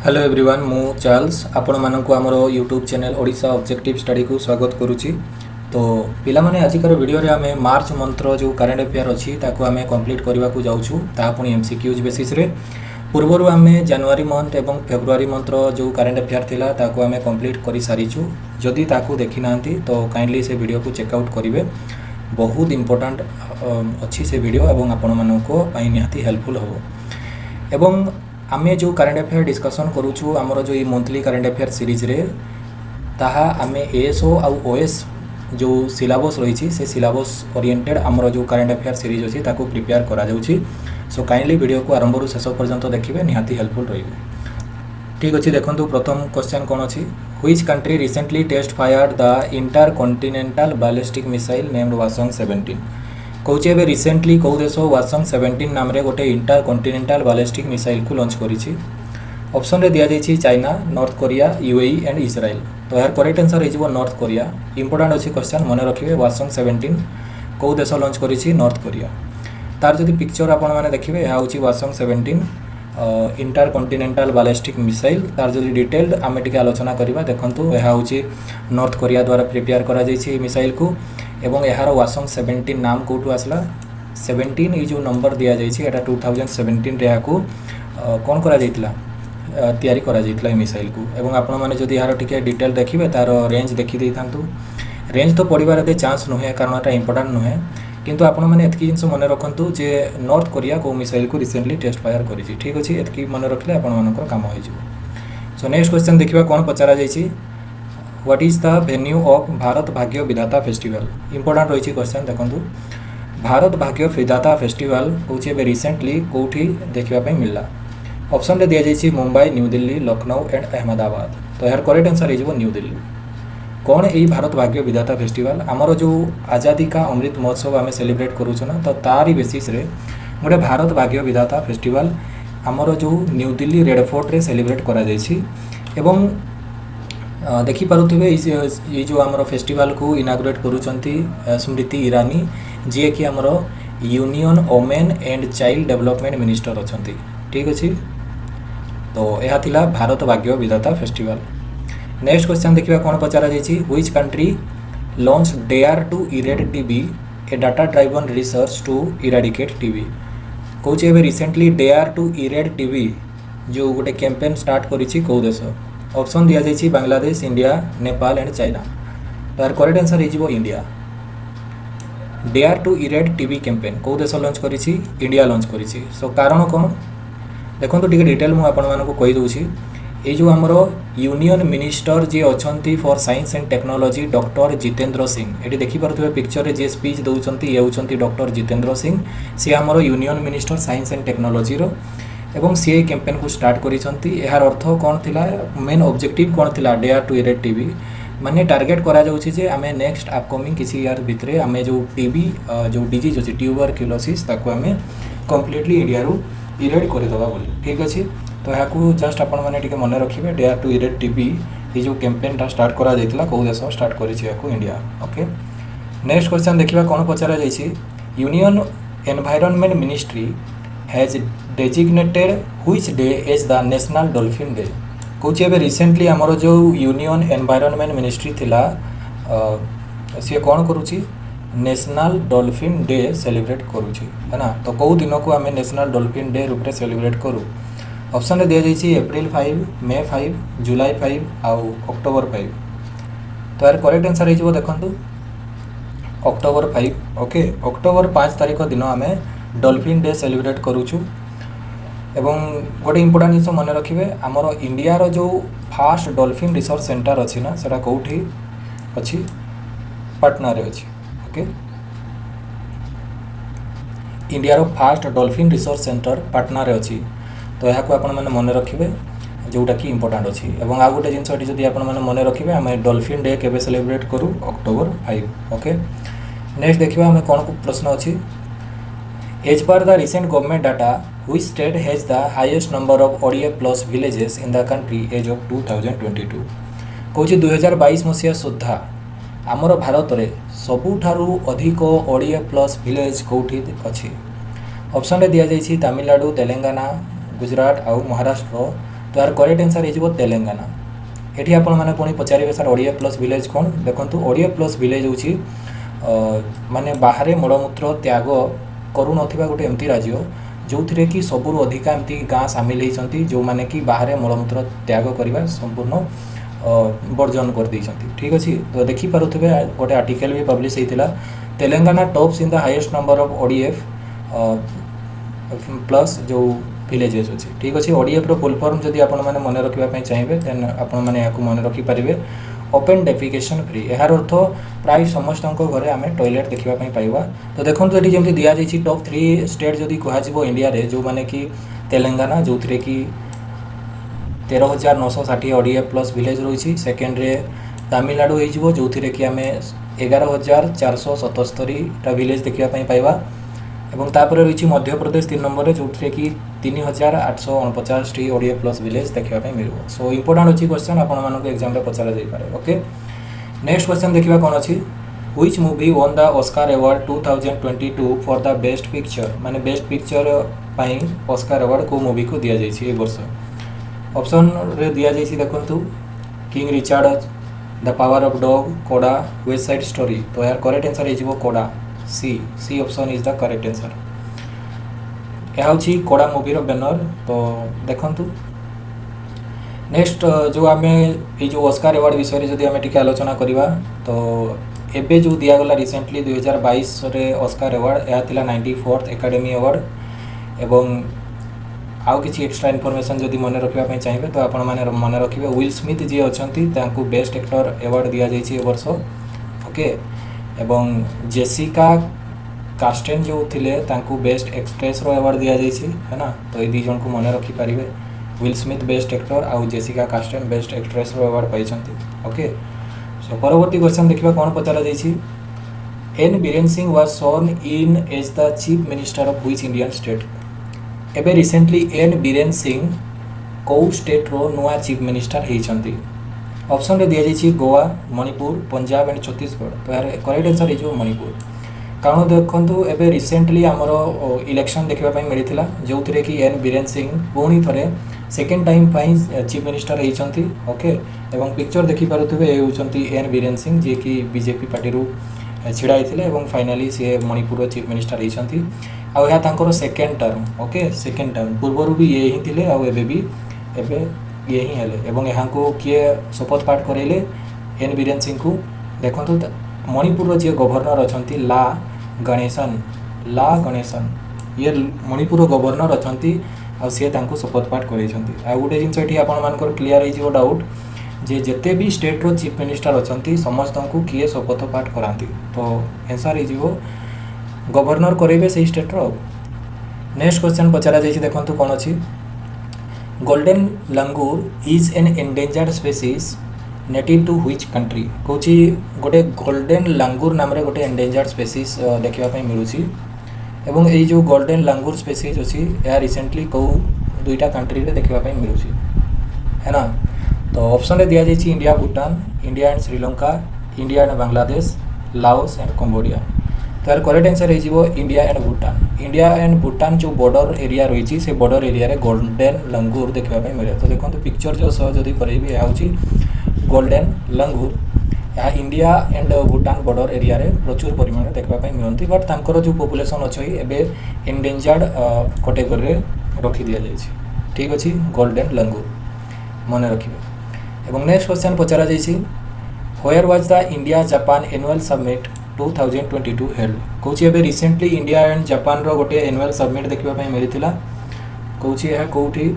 Hello everyone मु Charles आपण मानक आमर YouTube channel Odisha objective study को स्वागत करुच्ची। तो पिला माने आजिकार वीडियो रे आमे मार्च मंथर जो करेंट अफेयर अच्छी ताको आमे कंप्लीट करने को जाऊँ ता पुणी एमसीक्यूज बेसिस रे पूर्वर आमे जनवरी मंथ एवं फेब्रुआरी मंथर जो करेंट अफेयर थिला ताको आमे कंप्लीट कर सारीचु। जदि ताको देखि नांती तो काइंडली से वीडियो को चेकआउट करेंगे, बहुत इंपोर्टेंट अच्छी से वीडियो एवं आपण मानको पई निहाती हेल्पफुल हो। एवं आमे जो करेंट अफेयर डिस्कसन करूछु आमर जो ये मंथली करेंट अफेयर सीरीज रे ताहा आमे एएसओ आउ ओएस जो सिलेबस रही से सिलेबस ओरिएंटेड आमर जो करेंट अफेयर सीरीज अच्छी ताको प्रिपेयर करा जाउछि। सो काइंडली वीडियो को आरंभ शेष पर्यंत देखिए, निहाती हेल्पफुल रहिबे। ठीक अच्छे देखो प्रथम क्वेश्चन कौन अच्छी, which country recently test fired the intercontinental ballistic missile named Hwasong 17। कौच ए रिसेंटली कौ देश वासंग 17 नाम रे गोटे इंटरकॉन्टिनेंटल बैलिस्टिक मिसाइल को लॉन्च करिछि। ऑप्शन रे दिया जाइछि China, North Korea, UAE and Israel. तो यार करेक्ट आंसर हो नॉर्थ कोरिया। इंपोर्टेंट अच्छी क्वेश्चन मन रखिए, वासंग 17 कौ देश लॉन्च करिछि, नॉर्थ कोरिया। तार जदि पिक्चर आपण माने देखिए यह हूँ वासंग 17 इंटरकॉन्टिनेंटल बैलिस्टिक मिसाइल। तार जदि डिटेल्ड आमे टिके आलोचना करबा देखंतु यह हूँ नॉर्थ कोरिया द्वारा प्रिपेयर करा जाइछि मिसाइल को। एवं यार वासंग 17 नाम कौटू आसला 17 ये जो नंबर दिया जाइए 2017 रे को कौन करा जाइतला तैयारी करा जाइतला मिसाइल को। एवं आपण माने जदि यार टिके डिटेल देखिबे तार रेंज देखि देइथांतु। रेंज तो पड़िबार एते चांस नुहे कारण एटा इंपोर्टेंट नुहे, किंतु आपण माने एतकी जिंस मन रखंतु जे नॉर्थ कोरिया को मिसाइल को रिसेंटली टेस्ट फायर करिछि। ठीक अछि, एतकी मन रखले आपण मानकर काम होई जिवो। सो नेक्स्ट क्वेश्चन देखिबा कोन पचारा जाइछि, what is the venue of Bharat Bhagya Vidhata festival. Important रही क्वेश्चन देखो, भारत भाग्य विधाता फेस्टिवल हूँ रिसेंटली कौटी देखा मिलला। ऑप्शन रे दिया जाइए मुंबई, न्यू दिल्ली, लखनऊ एंड अहमदाबाद। तो यार करेक्ट आंसर हो न्यू दिल्ली। कौन यही भारत भाग्य विधाता फेस्टिवल आमर जो आज़ादी का अमृत महोत्सव आम सेलिब्रेट करूँ ना, तो तारी बेसिस रे गोटे भारत भाग्य विधाता फेस्टिवल आमर जो न्यू दिल्ली रेड फोर्ट रे सेलिब्रेट करा जाइछि। एवं देखिपे ये जो आमर फेस्टिवल को इनागुरेट करुँच स्मृति ईरानी जी कि आमर union women and child development minister अच्छा। ठीक अच्छे, तो यह थिला Bharat Bhagya Vidhata festival. Next question देखिए कौन पचारा जाइए, which country launch dare to erad TB a data driven research to eradicate TB. कौच ए recently dare to erad TB जो गोटे कैंपेन स्टार्ट करिछि कौ देश। ऑप्शन दिया जाइए Bangladesh, India, Nepal and China. तो यार करेक्ट आंसर हो India. Dare to erad TB campaign कौ देश लॉन्च करिछि, इंडिया लॉन्च करिछि। सो कारण कौन देखो टिके डिटेल मुझे आपण मानक कही दूसरी। ये जो आमर यूनियन मिनिस्टर जी अच्छी for science and technology doctor Jitendra Singh, ये देखिपे पिक्चर रे जी स्पीच दौरान ये होती डॉक्टर जितेंद्र सिंह। सी आमर union minister science and technology एवं सी कैंपेन को स्टार्ट करिसंती। यार अर्थ कौन थिला, मेन ऑब्जेक्टिव कौन थिला डेयर टू इरेड टीबी माने टार्गेट करा जाउछि जे आमे नेक्स्ट अपकमिंग किसी ईयर भितरे आमे जो टीबी जो डिजीज अछि ट्यूबरक्युलोसिस ताको आमे कंप्लीटली इंडिया रू इरेड कर देबा बोली। ठीक अछि, तो यहाँ को जस्ट आपण माने टिके मन रखिबे डेयर टू इरेड टीबी ये जो कैंपेनटा स्टार्ट करा जाइतला कौ देश स्टार्ट करिछि याको इंडिया। ओके, नेक्स्ट क्वेश्चन देखिबा कोन पचारा जाइछि, union environment ministry has designated which day as the national dolphin day. कौच ए रिसेंटली आमर जो यूनियन एनवायरनमेंट मिनिस्ट्री थिला सी कौन करुच्ची नेशनल डॉल्फिन डे सेलिब्रेट करुच्ची है ना। तो कौ दिन को आम नेशनल डॉल्फिन डे रूप से सेलिब्रेट करूँ। ऑप्शन दिया जाइए एप्रिल 5, मे 5, जुलाई 5 आउ अक्टोबर 5। तो यार करेक्ट आंसर हो देखो अक्टोबर 5। ओके, अक्टोबर 5 तारीख दिन आम डॉल्फिन डे सेलिब्रेट करूँ। एवं गोटे इंपोर्टेंट जिन मन रखिए आमर इंडिया जो फास्ट डॉल्फिन रिसर्च सेंटर अच्छी ना सेटा कौटी अच्छी, पटना रे अच्छी। Okay, India fast dolphin research centre Patna रे अच्छी। तो यहाँ को आपण मैंने मन रखिए जोटा कि इंपोर्टेंट अच्छी। एवं आ गोटे जिनस जब आप मन रखिए आम डॉल्फिन डे केवे सेलिब्रेट करूँ अक्टोबर 5। ओके, नेक्स्ट देखिए आम कौन प्रश्न अच्छी, as per the recent government data which state has the highest number of ODA plus villages in the country as of 2022। कौच 2022 मसीहा सुधा आमर भारत में सबुठारु अधिक ODA प्लस विलेज कौटी अच्छी। ऑप्शन रे दिया जाइए तमिलनाडु, तेलंगाना, गुजरात आउ महाराष्ट्र। तो यार करेक्ट आंसर हो तेलंगाना। एठी आपण माने पुणी पचारे सर ओडिया प्लस विलेज कौन देखो ओडिया प्लस विलेज हूँ माने बाहर मलमूत्र त्याग करू नथिबा गोटे एमती राज्य जो थिरे कि सबुरु अधिका एमती गाँ सामिल होती जो माने कि बाहर मलमूत्र त्याग करवा संपूर्ण वर्जन कर देइछंती। ठीक अच्छे तो देखिपे गोटे आर्टिकल भी पब्लिश होता Telangana tops in the highest number of ODF plus जो विलेजेस अच्छे। ठीक अच्छे ओडीएफ रो फुल फॉर्म जदि आपण माने मन रखिबा चाहिए देन आपण माने याकू मन रखि परिबे ओपन डेफिकेशन फ्री। यार अर्थ प्राय समस्त घरे आम टॉयलेट देखा पाइबा। तो देखो ये जमी दि जाइए टॉप 3 स्टेट जदि कह इंडिया रे जो माने कि तेलंगाना जो थे कि 13,960 ओडीएफ प्लस विलेज रही। सेकेंड रे तमिलनाडु हो जो थे कि आम 11,477 विलेज देखा पाइबा। एवं तापर रही मध्य प्रदेश 3 नंबर रे जो थे कि 3,849 ओडीएफ प्लस विलेज देखा मिल। सो इंपोर्टेंट अच्छी क्वेश्चन आपण एग्जाम रे पचरा जाई पारे। ओके नेक्स्ट क्वेश्चन देखा कौन अच्छी which movie won the Oscar award 2022 for the best picture माने बेस्ट पिक्चर पाई ऑस्कार अवार्ड को मूवी को दिया जाइए वर्ष। ऑप्शन रे दिया जाइए देखो King Richard, the power of dog, CODA, West Side Story. तो यार करेक्ट आंसर हो CODA C option is the correct answer. यह हूँ कोडा मूवी रो बैनर। तो देखु नेक्स्ट जो आम ये जो ऑस्कार अवार्ड विषय जब आम टी आलोचना करवा तो एबे जो दिगला रिसेंटली 2022 रे ऑस्कार अवार्ड यह 94th एकेडमी अवार्ड। एवं आउ किसी एक्स्ट्रा इनफॉरमेशन जदि मन रखा चाहिए तो आपण मैंने मन रखिए विल स्मिथ जी अच्छा बेस्ट एक्टर अवार्ड दि जाइए वर्ष। ओके एवं जेसिका कास्टेन जो थिले तांकू बेस्ट एक्ट्रेस रो अवार्ड दि जाइए है ना। तो ये दी जन को मन रखिपारे विल स्मिथ बेस्ट एक्टर आउ जेसिका कास्टेन बेस्ट एक्ट्रेस रो अवार्ड पाई। ओके सो परवर्ती क्वेश्चन देखा कौन पचरा जाइए N Biren Singh was sworn in as the chief minister of which Indian state. एबे रिसेंटली एन बीरेन सिंह कौ स्टेट रो नुआ चीफ मिनिस्टर होती। ऑप्शन रे दिया जाइए गोवा, मणिपुर, पंजाब एंड छत्तीसगढ़। तो यार करेक्ट आंसर हो मणिपुर। कारण देखो एबे रिसेंटली आमर इलेक्शन देखा मिलता जो थे कि एन बीरेन सिंह पुणी थे सेकेंड टाइम चीफ मिनिस्टर होती। ओके एवं पिक्चर देखिपे ये होती एन बीरेन सिंह जी कि बीजेपी पार्टी छिड़ा होते फाइनाली सी मणिपुर चीफ मिनिस्टर होती आर second term. Okay second term पूर्वर भी ये ही थे आबे भी एबे ये ही हेले एवं यहाँ को किए शपथ पाठ करेले एन बीरेन सिंह को। देखो मणिपुर जी गवर्नर अच्छा ला गणेशन ये मणिपुर गवर्नर अच्छा सी शपथ पाठ कर गोटे जिन आपर क्लीयर हो डाउट जे जिते भी स्टेट रो चीफ मिनिस्टर अच्छा समस्त को किए शपथ पाठ कराती। तो आंसर हो गवर्नर करेंगे से स्टेट रो। नेक्स्ट क्वेश्चन पचरा जाइए देखो कौन अच्छी golden langur is an endangered species native to which country. कौच गोटे गोल्डन लांगुर नाम रे गोटे एंडेंजर्ड स्पेसीज देखा मिलूँ एवं ये जो गोल्डन लांगुर स्पेसीज अच्छी यह रिसेंटली कौ 2टा कंट्री रे देखा मिलूँ है ना। तो ऑप्शन रे दिया जाइए India Bhutan, India and Sri Lanka, India and Bangladesh, Laos and Cambodia. तो यार करेक्ट आंसर हो India and Bhutan. India and Bhutan जो बॉर्डर एरिया रही से बॉर्डर एरिया रे गोल्डन लंगूर देखा मिले। तो देखो पिक्चर जो सह जदि करेबी यह हूँ गोल्डन लंगूर यहाँ India and Bhutan border area रे प्रचुर परिमाण देखा मिलती बट तांकर जो पॉपुलेशन अच्छी एवं एंडेंजर्ड कैटेगरी रे रखी दि जाइए। ठीक अच्छे गोल्डन लंगूर मन रखिए। एवं नेक्स्ट क्वेश्चन पचरा जाइए where was the India Japan annual summit 2022 held. कौच ए रिसेंटली इंडिया एंड जापान रो गोटे एनुअल समिट देखा मिलता कौच यह कौटी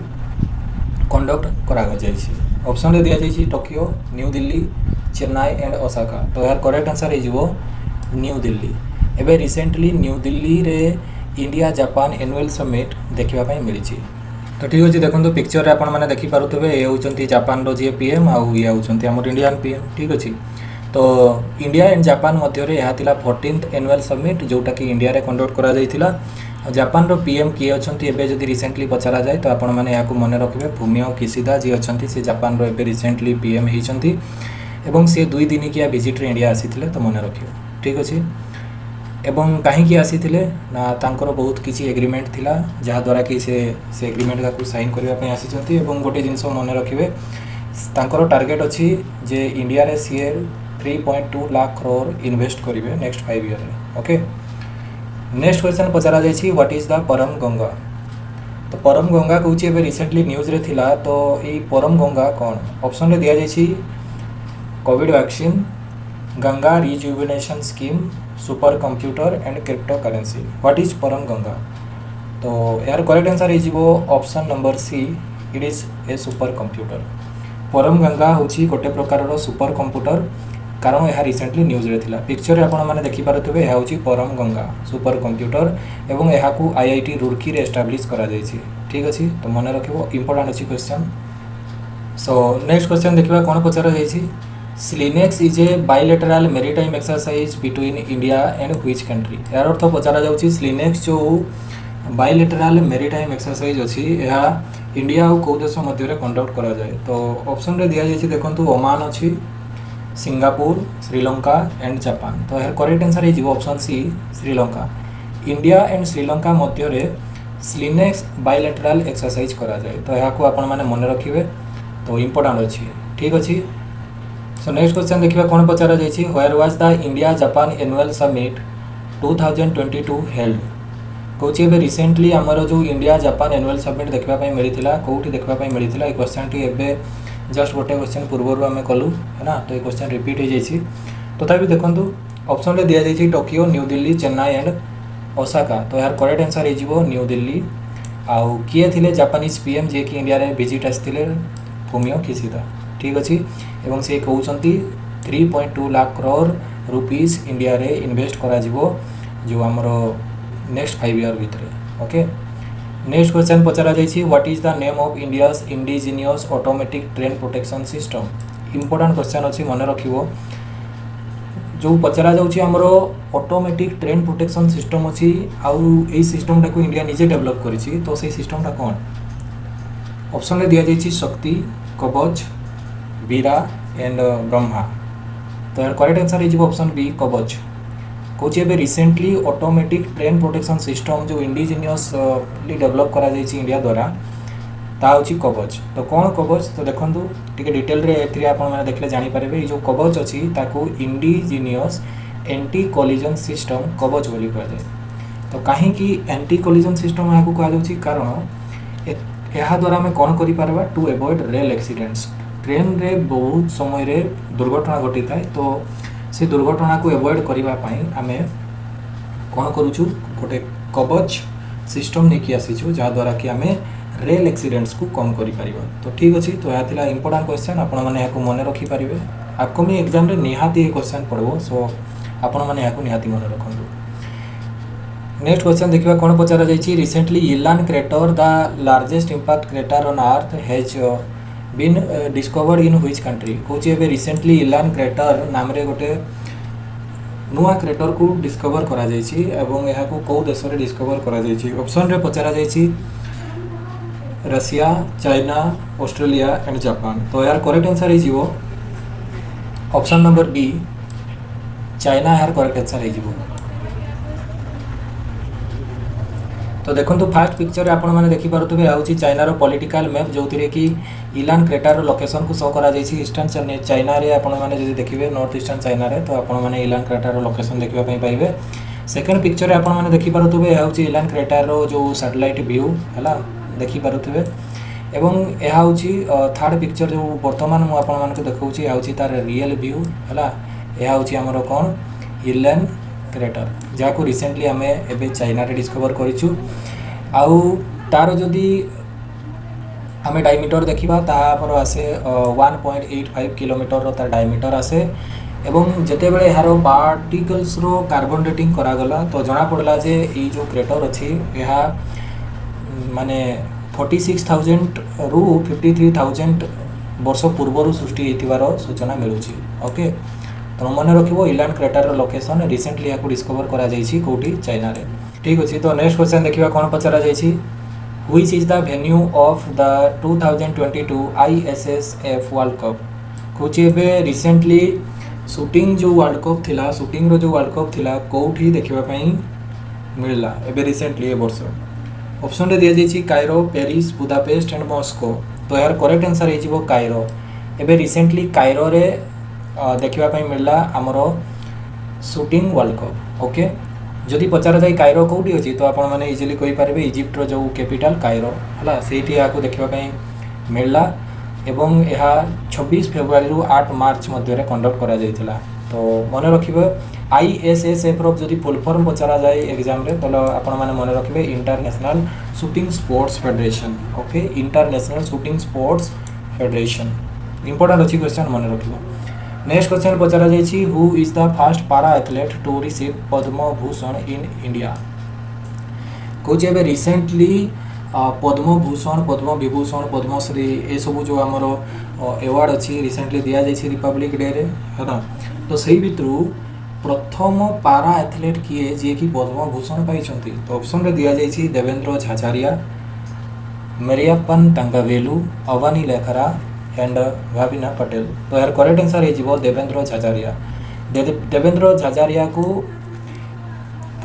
कंडक्ट करा जाइए। ऑप्शन रे दिया जाइए Tokyo, new Delhi, Chennai and Osaka. तो यार करेक्ट आंसर हो न्यू दिल्ली। एबे रिसेंटली न्यू दिल्ली रे इंडिया जापान एनुअल समिट देखा मिली। तो ठीक अच्छे देखो पिक्चर आप देखिपे ये होती जापान रो जी पीएम आउ ये होती आम इंडियन पीएम। ठीक अच्छे तो इंडिया एंड जापान मध्य यह 14th एनुअल समिट जोटा कि इंडिया रे कंडक्ट करा जाइथिला। जापान रो पीएम किए अच्छा एवं जदि रिसेंटली पचरा जाए तो आपण मैंने यहाँ मन रखिए फुमियो किशिदा जी अच्छा सी जापान रो एबे रिसेंटली पीएम होती एवं सी 2 दिनिकिया विजिट रे इंडिया आसी तो मन रखिए। ठीक अच्छे एवं कहीं आसीथिले ना तांकर बहुत किसी एग्रीमेंट थिला जहाँद्वारा कि से एग्रीमेंट का साइन करने आसी गोटे जिनस मन रखिए तांकर टार्गेट अच्छी जे इंडिया रे सी 3.2 लाख करोड़ इन्वेस्ट करेंगे नेक्स्ट 5 ईयर में। ओके, नेक्स्ट क्वेश्चन पचरा जाइए व्हाट इज द परम गंगा। तो परम गंगा कौन ए रिसेंटली न्यूज रे थिला तो ये परम गंगा कौन ऑप्शन रे दिया जाइए COVID vaccine, Ganga rejuvenation scheme, super computer and crypto currency. What is Param Ganga. तो यार करेक्ट आंसर हो option number C, it is a super computer. Param Ganga हूँ गोटे प्रकार सुपर कंप्यूटर कारण यह रिसेंटली न्यूज रे थिला। पिक्चर आपण मैंने देखिपे यह हूँ परम गंगा सुपर कंप्यूटर एवं यह IIT रुड़की रे एस्टाब्लिश करा जायछि। ठीक अच्छे, तो मन रखिबो इंपोर्टेंट अच्छी क्वेश्चन। सो नेक्स्ट क्वेश्चन देखा कौन पचरा जाइए SLINEX is a bilateral maritime exercise between India and which country. यार अर्थ पचरा जाउछि स्लिनेक्स जो बायलेटराल मेरीटाइम एक्सरसाइज अच्छी यह इंडिया और कौ देश मध्य कंडक्ट करा जाए। तो ऑप्शन रे दिया जाइए देखो ओमान अच्छी, सिंगापुर, श्रीलंका एंड जापान। तो यार करेक्ट आंसर हो option C Sri Lanka. India and Sri Lanka मध्य स्लिनेक्स बायलेटराल एक्सरसाइज करा जाए। तो यहाँ को आपण मैंने मन रखिए, तो इम्पोर्टेंट अच्छी। ठीक अच्छे, सो नेक्स्ट क्वेश्चन देखिए कौन पचरा जाइए where was the India Japan annual summit 2022 held. कौच ए रिसेंटली आमर जो इंडिया जापान एनुअल समिट देखापी मिलता कौटी देखापी मिलता। ये क्वेश्चन टी एबे जस्ट गोटे क्वेश्चन पूर्वर आम कलु है ना, तो ये क्वेश्चन रिपीट हो जाइए। तथापि देखो ऑप्शन रे दिया जाइए Tokyo, new Delhi, Chennai and Osaka. तो यार करेक्ट आंसर हो न्यू दिल्ली। आउ किए थे जापानीज PM जे कि इंडिया रे विजिट आसते फुमियो किशिदा। ठीक अच्छे, एवं से कहते 3.2 लाख करोड़ रुपीज इंडिया रे इन्वेस्ट करा जो आमर नेक्स्ट 5 ईयर भितर। ओके, नेक्स्ट क्वेश्चन पचरा जाइए what is the name of India's indigenous automatic train protection system. Important question अच्छी मन रखिबो जो पचरा जाउछि हमरो ऑटोमेटिक ट्रेन प्रोटेक्शन सिस्टम अच्छी आउ ए सिस्टम टाको इंडिया निजे डेवलप करिछि। तो से सिस्टम टा कोन ऑप्शन रे दिया जाइछि शक्ति, कवच, वीरा एंड ब्रह्मा। तो यार करेक्ट आंसर हो ऑप्शन बी कवच। कौच ए recently automatic train protection system जो इंडिजिनियसली डेवलप करा जाइछि इंडिया द्वारा ता हूँ कवच। तो कौन कवच, तो देखो टी डिटेल रे आप देखले जानीपारे जो कवच अच्छी ताकू इंडिजिनियस एंटी कोलिजन सिस्टम कवच बोली कहुए। तो कहीं एंटी कोलिजन सिस्टम यहाँ कहुच्छी कारण यह द्वारा आम कौन कर to avoid rail accidents. Train रे बहुत समय रे दुर्घटना घटी थाए, तो से दुर्घटना को एवॉइड करने आम कौन करूँ गोटे कवच सिस्टम नहीं आसीचु जहाँद्वारा कि आम रेल एक्सीडेंट्स को कम कर पार। तो ठीक अच्छे, तो यह था इंपोर्टेंट क्वेश्चन आपण मैंने मन रखिपारे। अपकमिंग एग्जाम रे निहाती क्वेश्चन पड़ो, सो आपण मैंने निहाती मन रखु। नेक्स्ट क्वेश्चन देखिए कौन पचरा जाइए recently Yilan crater the largest impact crater on earth has been discovered in which country. कौच ए रिसेंटली इलान क्रेटर नाम रे गोटे नुआ क्रेटर को डिस्कवर करा जाइछि एवं यह कौ देश रे डिस्कवर करा जाइछि। ऑप्शन रे पचरा जाइछि Russia, China, Australia and Japan. तो यार करेक्ट आंसर हो ऑप्शन नंबर बी चाइना यार करेक्ट आंसर हो। तो देखो फास्ट पिक्चर आपण मैंने देखिपे हूँ चाइनार पॉलिटिकल मैप जो थी कि इलान क्रेटर लोकेशन को शो करा जाइछि ईस्टर्न चाइना रे। आपण मैंने जब देखिए नॉर्थ ईस्टर्न चाइना रे तो आपण मैंने इलान क्रेटर लोकेशन देखापी पाइबे। सेकेंड पिक्चर आपण मैंने देखिपे हूँ इलान क्रेटर जो सैटेलाइट व्यू है देखिपे। एवं यह हूँ थर्ड पिक्चर जो बर्तमान मुझे देखा तार रियल व्यू है। यह हूँ आमर कौन इलान क्रेटर जहाँ को रिसेंटली आम ए चाइना रे डिस्कवर करूँ। आउ तार जदि आम डायमीटर देखा तापर आसे 1.85 किलोमीटर तार डायमीटर आसे। एवं जिते बड़े यार पार्टिकल्स रो कार्बन डेटिंग करागला तो जना पड़ला जे ये जो क्रेटर अच्छी यह माने 46,000 रु 53,000 वर्ष पूर्वर सृष्टि होइतिबार सूचना मिलूँ। ओके, तो मन रखिबो इलान क्रेटर लोकेशन रिसेंटली या डिस्कवर करा जाइछि कोठी चाइना रे। ठीक अछि, तो नेक्स्ट क्वेश्चन देखिबा कोन पचरा जाइछि which is the venue of the 2022 ISSF world cup. कुछ एबे रिसेंटली शूटिंग जो वर्ल्ड कप थिला शूटिंग रो जो वर्ल्ड कप थिला कोठी देखिबा पई मिलला एबे रिसेंटली ए वर्ष ऑप्शन रे दिया जाइछि Cairo Paris Budapest and Moscow तो यार करेक्ट आंसर हे जिवो कायरो एबे रिसेंटली कायरो रे देखिबा पई मिलला हमरो शूटिंग वर्ल्ड कप ओके जदि पचार जाए कायरो कौटी अच्छी तो आपण मैंने इजिली कही पारे इजिप्ट रो जो कैपिटल कायरो है से देखा मिलला एवं यह 26 फेब्रुआरी रु 8 मार्च मध्य कंडक्ट करा जाइथिला तो मन रखिबे ISSF रो जदि फुल फॉर्म पचारा जाए एग्जाम रे तो आपण माने मन रखिबे international shooting sports federation okay international shooting sports federation important अच्छी क्वेश्चन मन रखिबे नेक्स्ट क्वेश्चन पचारा जाइछि who is the first para athlete to receive Padma Bhushan in India कोचे एबे रिसेंटली पद्म भूषण पद्म विभूषण पद्मश्री ए सब जो हमरो अवार्ड अछि रिसेंटली दिया जाइछि रिपब्लिक डे रे है ना तो सही भितरु प्रथम पारा एथलेट किए जे कि पद्म भूषण पाइछंती तो ऑप्शन रे दिया जाइछि देवेंद्र झाझारिया मेरियप्पन तंगावेलु अवनी लेखरा एंड भाविना पटेल तो यार करेक्ट आंसर है देवेंद्र झाझारिया देवेंद्र झाझारिया को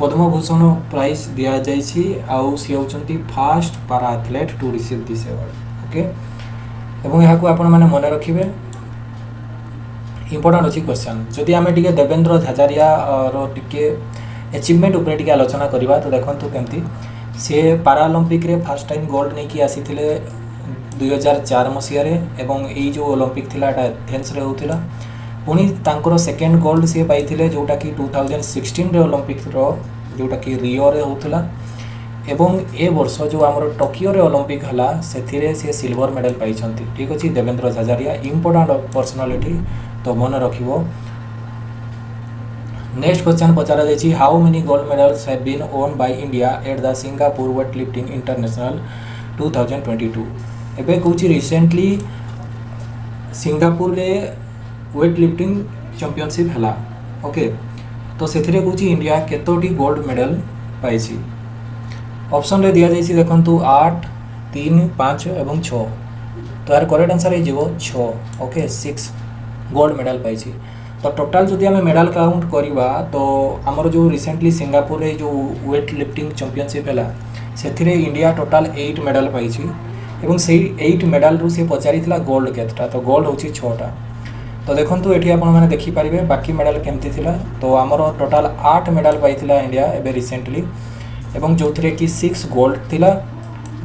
पद्म भूषण प्राइज दिया जाइछि आउ सी होचंती first para athlete to receive this award okay एवं यहाँ को आपण माने मन रखिबे इंपोर्टेंट अछि क्वेश्चन जदि आमे टिके देवेंद्र झाझारिया रो टिके अचीवमेंट ऊपर टिके आलोचना करबा तो देखंतु केमती से पारालंपिक रे फर्स्ट टाइम गोल्ड नहीं कि आसीथिले 2004 मसीह एवं यही जो ओलंपिक थिला एथेन्स रे होतिला पुनी तांकर सेकेंड गोल्ड से पाइथिले जोटा कि 2016 रे ओलंपिक रो जोटा कि रियो रे होतिला एवं ए वर्ष जो हमर टोकियो रे ओलंपिक हला सेथिरे से सिल्वर मेडल पाइछंती ठीक अछि देवेंद्र झाझारिया इंपोर्टेंट पर्सनालिटी तो मन रखिबो नेक्स्ट क्वेश्चन पचारा जाइछि how many gold medals have been won by India at the Singapore weight lifting international 2022 एबे कौची रिसेंटली सिंगापुर रे वेट लिफ्टिंग चैंपियनशिप हला ओके तो सेथिरे कौची इंडिया केतोटी गोल्ड मेडल पाइछि ऑप्शन रे दिया जाइछि देखंतु 8 3 5 एवं 6 तो यार करेक्ट आंसर है जीवो 6 ओके 6 गोल्ड मेडल पाइछि तो टोटल जदि हमें मेडल काउंट करिबा तो हमर जो रिसेंटली सिंगापुर रे जो वेट लिफ्टिंग चैंपियनशिप हला सेथिरे इंडिया टोटल 8 मेडल पाइछि एवं से 8 मेडल रु से पचारी गोल्ड केतटा तो गोल्ड होची 6टा तो देखंतु एठी आपण माने देखि परिबे बाकी मेडल केमती थिला तो हमर टोटल 8 मेडल पाइथिला इंडिया एबे रिसेंटली एवं जोथरे कि 6 गोल्ड थिला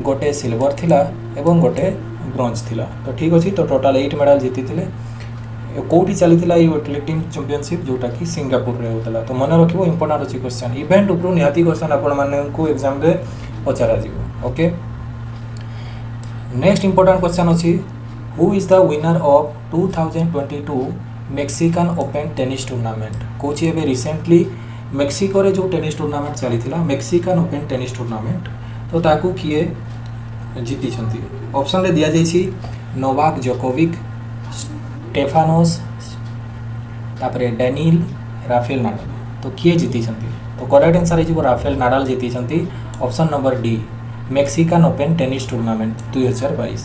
गोटे सिल्वर थिला एवं गोटे ब्रोंज थिला तो ठीक अछि तो टोटल 8 मेडल जीति थिले कोठी चली थिला ई वेट लिफ्टिंग चैंपियनशिप जोटा कि सिंगापुर रे होतला तो मन रखिबो इंपोर्टेंट अछि क्वेश्चन इवेंट ऊपर निहाती क्वेश्चन आपण माने को एग्जाम रे पचारा जीवो ओके नेक्स्ट इंपोर्टेंट क्वेश्चन अछि who is the winner of 2022 Mexican Open tennis tournament Kochi एबे रिसेंटली मेक्सिको रे जो टेनिस टूर्नामेंट चली थिला मेक्सिकन ओपन टेनिस टूर्नामेंट तो ताकू किए जीति छंती ऑप्शन रे दिया जाइछि नोवाक जोकोविक स्टेफानोस तापरे डेनिल राफेल नाडाल तो किए जीति छंती तो करेक्ट आंसर है राफेल नाडाल जीति छंती option number D Mexican Open tennis tournament 2022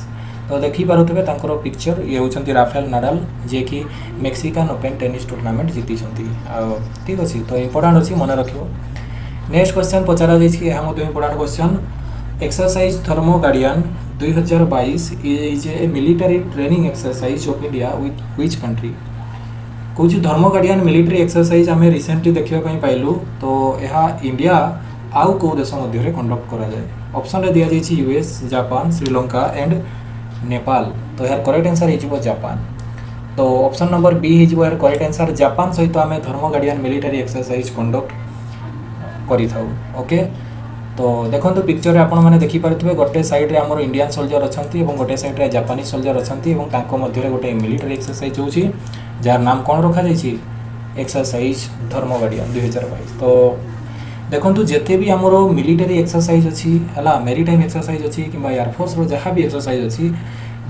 तो देखि पारुथबे तांकर पिक्चर ये होचंती राफेल नाडाल जे कि मेक्सिकन ओपन टेनिस टूर्नामेंट जीति छंती ठीक अछि तो इंपोर्टेंट अछि मन रखियो नेक्स्ट क्वेश्चन पचारा जाइछि एहा मते important question exercise thermo guardian 2022 is a military training exercise of India with which country कुछ थर्मो गार्डियन मिलिटरी एक्सरसाइज हमें रिसेंटली देखिबा पई पाइलु तो एहा इंडिया आउ को देश मध्य रे कंडक्ट करा जाए ऑप्शन रे दिया जाइछि US Japan Sri Lanka and Nepal तो यार करेक्ट आंसर हिजिबो जापान तो ऑप्शन नंबर बी हिजिबो यार करेक्ट आंसर जापान सहित हमें Dharma guardian military exercise conduct करि थाउ ओके तो देखंतु पिक्चर रे आपण माने देखि पारथबे गोटे साइड रे हमर इंडियन सोल्जर अछंती एवं गोटे साइड रे जापानी सोल्जर अछंती एवं तांको मध्य रे गोटे मिलिटरी एक्सरसाइज होछि जार नाम कोन रखा जाइछि एक्सरसाइज थर्मो गार्डियन 2022 तो देखंतु जेते भी हमरो मिलिटरी एक्सरसाइज अछि हला मेरीटाइम एक्सरसाइज अछि किबा एयरफोर्स रो जहा भी एक्सरसाइज अछि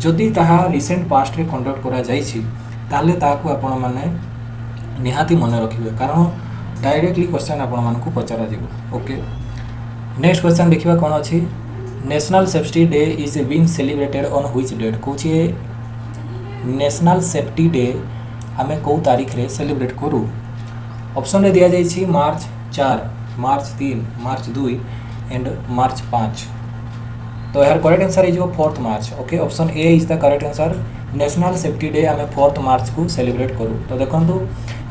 जदि ताहा रिसेंट पास्ट रे कंडक्ट करा जाइछि ताले ताकू आपण माने निहाती मन रखिबे कारण डायरेक्टली क्वेश्चन आपण मान को पचारा दिबो ओके नेक्स्ट क्वेश्चन देखिबा कोन अछि national safety day is being celebrated on which date कोछि नेशनल सेफ्टी डे आमे कौ तारीख रे सेलिब्रेट करू। ऑप्शन रे दिया जाइछि मार्च 4, मार्च 3, मार्च 2 एंड मार्च 5। तो यार correct answer is 4 March. Okay, option A is the correct answer. National safety day आम 4 मार्च को सेलिब्रेट करूँ। तो देखो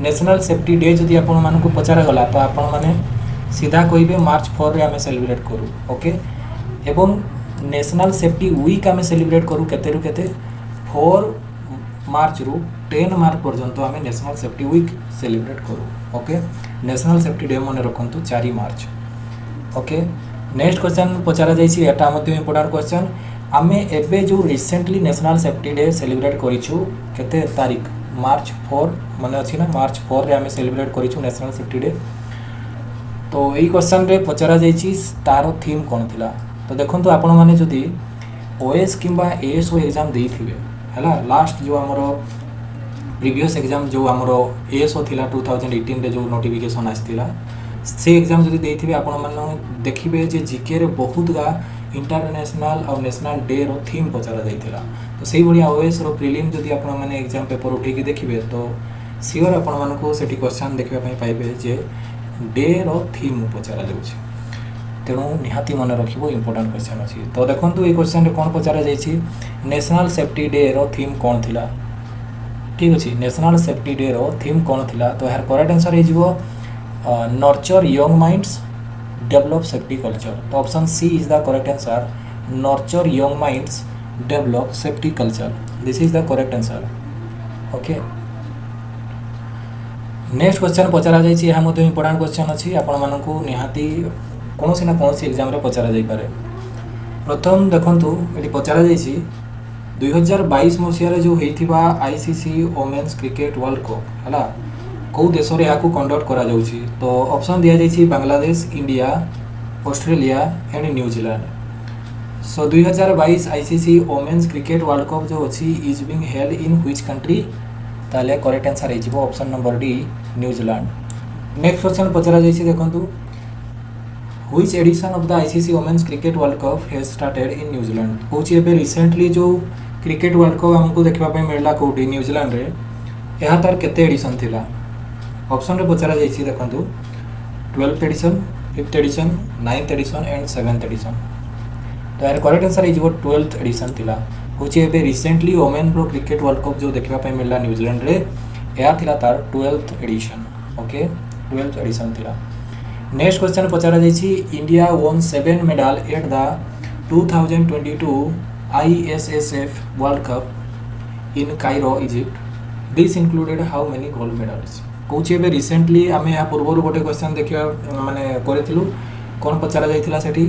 नेशनल सेफ्टी डे जदि आपण मानक पचार गला तो आपण मैंने सीधा कहे मार्च 4 रे आम सेलिब्रेट करूँ। ओके, एवं नेशनल सेफ्टी वीक आम सेलिब्रेट करूँ केते रु केते 4 मार्च रु 10 मार्च पर्यंत आम नेशनल सेफ्टी वीक सेलिब्रेट करूँ। ओके, नेशनल सेफ्टी डे मन रखु 4 मार्च। ओके, नेक्स्ट क्वेश्चन पचारा जाइए, एटा मध्य इंपोर्टेंट क्वेश्चन। आमे एबे जो recently national safety day celebrate करिछु केते तारीख मार्च 4 मन अछि ना, मार्च 4 रे आमे सेलिब्रेट करिछु नेशनल सेफ्टी डे। तो यही क्वेश्चन रे पचारा जाइछि तार थीम कोन थिला। तो देखंतु आपण माने जदि ओएस किंबा एएसओ एग्जाम देइथिबे हला, लास्ट जो हमरो प्रीवियस एग्जाम जो हमरो एएसओ थिला 2018 रे जो नोटिफिकेशन आस्थिला से एग्जाम जदि देइथिबे आपण माने देखिबे जे जीके रे बहुत गा इंटरनेशनल और नेशनल डे रो थीम पचारा जाइथिला। तो सेही बढिया ओएस रो प्रीलिम जदि आपण माने एग्जाम पेपर उठेकी देखिबे तो सियोर आपण मानको सेठी क्वेश्चन देखिबा पई पाइबे जे डे रो थीम पचारा जाउछि। तेणु निहाती मन रखिबो, इंपोर्टेंट क्वेश्चन अछि। तो देखंतु ए क्वेश्चन रे कोन पचारा जाइछि, नेशनल सेफ्टी डे रो थीम कोन थिला। ठीक अछि, नेशनल सेफ्टी डे रो थीम कोन थिला। तो यार करेक्ट आंसर हे जिवो nurture young minds develop safety culture. तो option C is the correct answer, nurture young minds develop safety culture. This is the correct answer. Okay, next question पचारा जाइछि, यह मध्य इंपोर्टेंट क्वेश्चन अछि। आपण मानकु निहाती कोनोसी ना कोनोसी एग्जाम रे पचारा जाई पारे। प्रथम देखंतु एटी पचारा जाइछि 2022 मसिया रे जो हेइथिबा ICC women's cricket world cup हला कौ देश रे याकू कंडक्ट करा जाउछि। तो ऑप्शन दिया जाइछि Bangladesh, India, Australia and New Zealand. So 2022 ICC women's cricket world cup जो अछि is being held in which country. ताले करेक्ट आंसर हे जिवो option number D, New Zealand. Next question पचरा जाइछि देखंतु which edition of the ICC women's cricket world cup has started in New Zealand. कोछि एबे रिसेंटली जो क्रिकेट वर्ल्ड कप हमको देखबा पय मिलला कोठी न्यूजीलैंड रे, एहा तार केते एडिशन थिला। ऑप्शन रे पचरा जाइछि देखंतु 12th edition, 5th edition, 9th edition and 7th edition. तो यार करेक्ट आंसर हे जिवो 12th एडिशन थिला। होछि एबे recently women pro cricket world cup जो देखबा पय मिलला न्यूजीलैंड रे, एहा थिला तार 12th edition. Okay, 12th edition थिला। नेक्स्ट क्वेश्चन पचारा जाइछि India won 7 medal at the 2022 ISSF world cup in Cairo Egypt. This included how many gold medals. कोछि एबे रिसेंटली आमे या पूर्वरु गोटे क्वेश्चन देखिया माने करिथिलु, कोन पचारा जाइथिला सेठी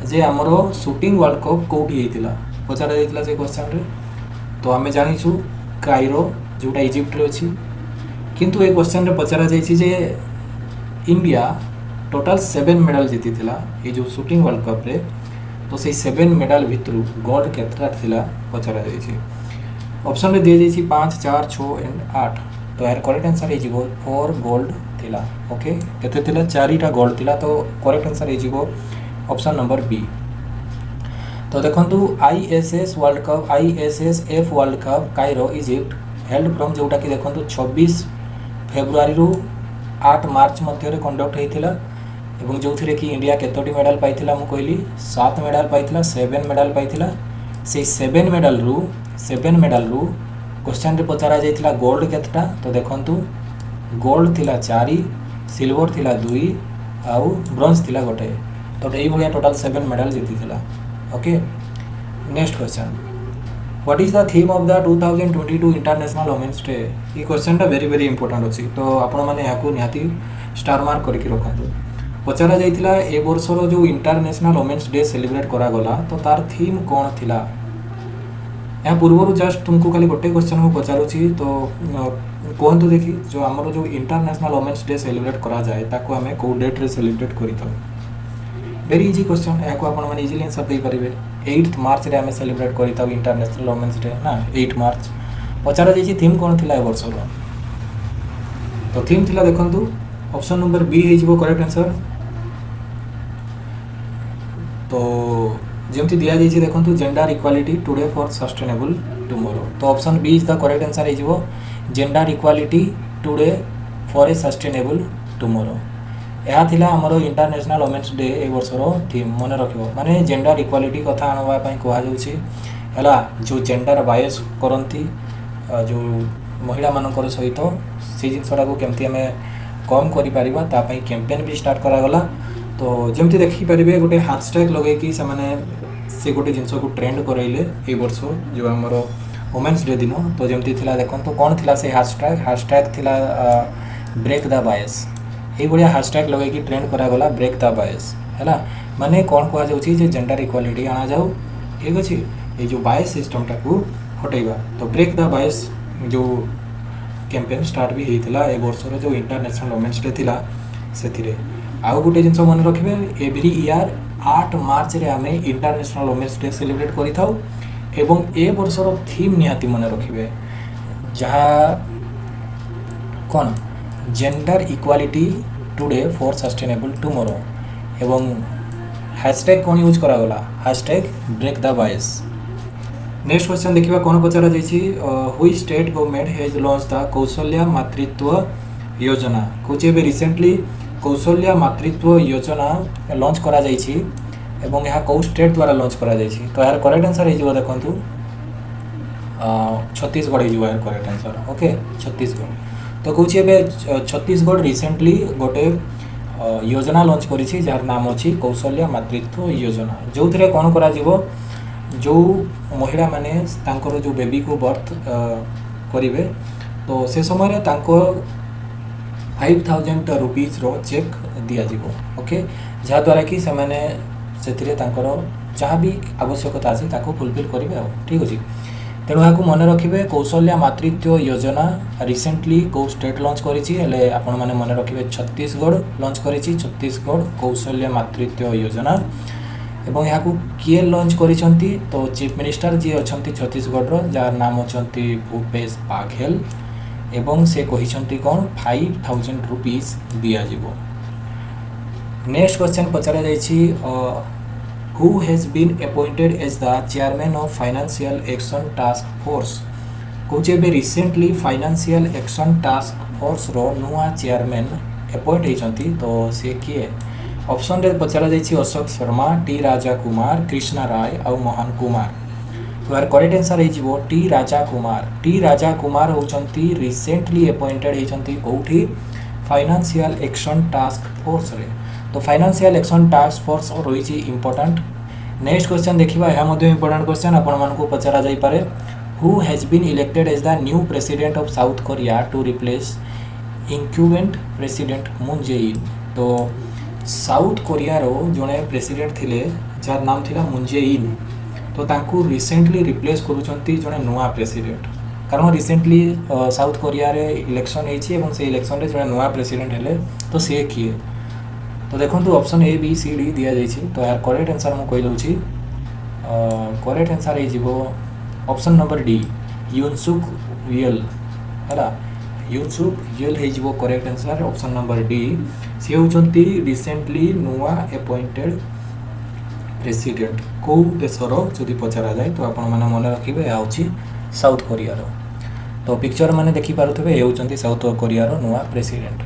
जे हमरो शूटिंग वर्ल्ड कप कोठी हेतिला पचारा जाइथिला से क्वेश्चन रे। तो आमे जानिछु कायरो जोटा इजिप्ट रे अछि, किंतु ए क्वेश्चन रे पचारा जाइछि जे इंडिया टोटल 7 मेडल जीतिथिला ए जो शूटिंग वर्ल्ड कप रे। तो से 7 मेडल भितरु गोल्ड केतरा थिला पचारा जाइछि। ऑप्शन रे दिया जाइछि 5, 4, 6 एंड 8। तो यार करेक्ट आंसर हे जिवो 4 गोल्ड थिला। ओके, केते थिला 4टा गोल्ड थिला। तो करेक्ट आंसर हे जिवो ऑप्शन नंबर बी। तो देखंतु ISS World Cup, ISSF World Cup Cairo Egypt held from जोटा कि देखंतु 26 फेब्रुआरी रु 8 मार्च मध्य रे कंडक्ट हेतिला। एवं जो थिरे कि इंडिया केतोटी मेडल पाइथिला मु कहली 7 मेडल पाइथिला, 7 मेडल पाइथिला। से 7 मेडल रु क्वेश्चन रे पचारा जाइथिला गोल्ड केतटा। तो देखंतु गोल्ड थिला 4, सिल्वर थिला 2 आउ ब्रोंज थिला 1। तो एई भलिया टोटल 7 मेडल जीतिथिला। Okay, next question, what is the theme of the 2022 international women's day. ये क्वेश्चन टा वेरी इंपोर्टेंट अछि। तो आपण माने याकू निहाती स्टार मार्क करके रखंतु। पचारा जाइथिला ए वर्षर जो इंटरनेशनल वोमेन्स डे सेलिब्रेट करा गला तो तार थीम कोन थिला। या पूर्व जस्ट तुमको खाली गोटे क्वेश्चन को पचारुछि। तो कहतु देखी जो आमर जो इंटरनेशनल वोमेन्स डे सेलिब्रेट करा जाए ताको आमे को डेट रे सेलिब्रेट करितो। वेरी इजी क्वेश्चन, या को आपण माने इजीली आंसर दे परिबे। 8 मार्च रे आमे सेलिब्रेट करितो इंटरनेशनल वोमेन्स डे ना, 8 मार्च। पचारा जाइछि थीम कोन थिला ए वर्षर। तो थीम थिला देखंतु ऑप्शन नंबर बी हे जिवो करेक्ट आंसर। तो जेमती दिया जाइछि देखंतु gender equality today for sustainable tomorrow. तो option B is the correct answer हे जिवो gender equality today for a sustainable tomorrow. यह थिला हमरो इंटरनेशनल वुमेन्स डे ए वर्षर थीम मन रखिबो माने जेंडर इक्वालिटी कथा आनवा पई कहा जाउछि हला जो जेंडर बायस करंती जो महिला मानकर सहित से जिनसटा को केमती हमें कम करि परिबा ता पई कैंपेन भी स्टार्ट करा गला। तो जेमती देखि परिबे गोटे हैशटैग लगे कि से माने से गोटे जिनस को ट्रेंड करैले ए वर्ष जो हमरो वुमेन्स डे दिन। तो जेमती थिला देखन तो कोन थिला से हैशटैग थिला ब्रेक द बायस। ये बढ़िया हैशटैग लगे कि ट्रेंड करा गला ब्रेक द बायस हैला माने कोन कहा जाउछि जे जेंडर इक्वालिटी आना जाऊ ठीक अछि ये जो बायस सिस्टम टाकू हटेबा। तो ब्रेक द बायस जो कैंपेन स्टार्ट भी होता ए वर्षर जो इंटरनेशनल वुमेन्स डे थिला से आउ गोटे जिनस मन रखिए एवरी ईयर 8 मार्च रे आमे इंटरनेशनल वुमेन्स डे सेलिब्रेट करि थाउ एवं ए वर्षर थीम निहाती मन रखिए जहाँ कौन gender equality today for sustainable tomorrow एवं हैशटैग कौन यूज करा गला hashtag break the bias. Next question देखिबा कोन पचरा जाइछि which state government has launched the Kaushalya Matritva Yojana कोचे बे रिसेंटली कौशल्या मातृत्व योजना लॉन्च करा जाइछि एवं यह कौ स्टेट द्वारा लॉन्च करा जाइछि। तो यार करेक्ट आंसर हे जिवो देखंतु छत्तीसगढ़ हे जिवो यार करेक्ट आंसर ओके छत्तीसगढ़। तो कोचे बे छत्तीसगढ़ रिसेंटली गोटे योजना लॉन्च करिछि जार नाम अछि कौशल्या मातृत्व योजना जो थरे कोन करा जिवो जो महिला माने तांकर जो बेबी को बर्थ करिवे तो से समय रे तांको 5000 रुपीज रो चेक दिया जिवो ओके जहा द्वारा कि से माने सेथिरे तांकर जहाँ भी आवश्यकता अछि ताको फुलफिल करिवे ठीक अछि। तेणु यहाँ मन रखिए कौशल्या मातृत्व योजना रिसेंटली कौ स्टेट लॉन्च करिछि हेले आपण माने मन रखिए छत्तीसगढ़ लॉन्च करिछि छत्तीसगढ़ कौशल्या मातृत्व योजना एवं यहाँ को किए लॉन्च करिसंती तो चीफ मिनिस्टर जी अछंती छत्तीसगढ़ रो जार नाम अछंती भूपेश बाघेल एवं से कहिसंती कोन 5000 रुपीस दिया जिवो। नेक्स्ट क्वेश्चन पचरा जाइछि who has been appointed as the chairman of financial action task force कोचे बे recently financial action task force रो नुआ चेयरमैन अपॉइंट होइछंती तो से किए ऑप्शन रे पचरा जाइछि अशोक शर्मा टी राजा कुमार कृष्णा राय और मोहन कुमार। तो यार करेक्ट आंसर हे जिवो T Raja Kumar. T Raja Kumar होचंती recently appointed होइछंती कोठी फाइनेंशियल एक्शन टास्क फोर्स रे। तो फाइनेंशियल एक्शन टास्क फोर्स रही इंपोर्टेंट। नेक्स्ट क्वेश्चन देखिबा यह मध्ये इंपोर्टेंट क्वेश्चन आपण मानकु पचरा जाई पारे who has been elected as the new president of South Korea to replace incumbent president Moon Jae-in. तो साउथ कोरिया रो जने प्रेसिडेंट थिले जार नाम थिला मून जे-इन तो तांकु रिसेंटली रिप्लेस करूचंती जने नुआ प्रेसिडेंट कारण रिसेंटली साउथ कोरिया रे इलेक्शन हेछि एवं से इलेक्शन रे जने नुआ प्रेसिडेंट हेले तो से किए। तो देखो option A B C D दिया जाइछि। तो यार करेक्ट आंसर मु कहि दउछि करेक्ट आंसर हे जिवो ऑप्शन नंबर डी युनसुक रियल हैला युनसुक रियल हे जिवो correct answer option number D से होचंती रिसेंटली नुआ अपॉइंटेड प्रेसिडेंट को देशर जदि पचरा जाए तो आपण माने मन रखिबे या होछि साउथ कोरिया रो। तो पिक्चर माने देखि पारुथबे ए होचंती साउथ कोरिया रो नुआ प्रेसिडेंट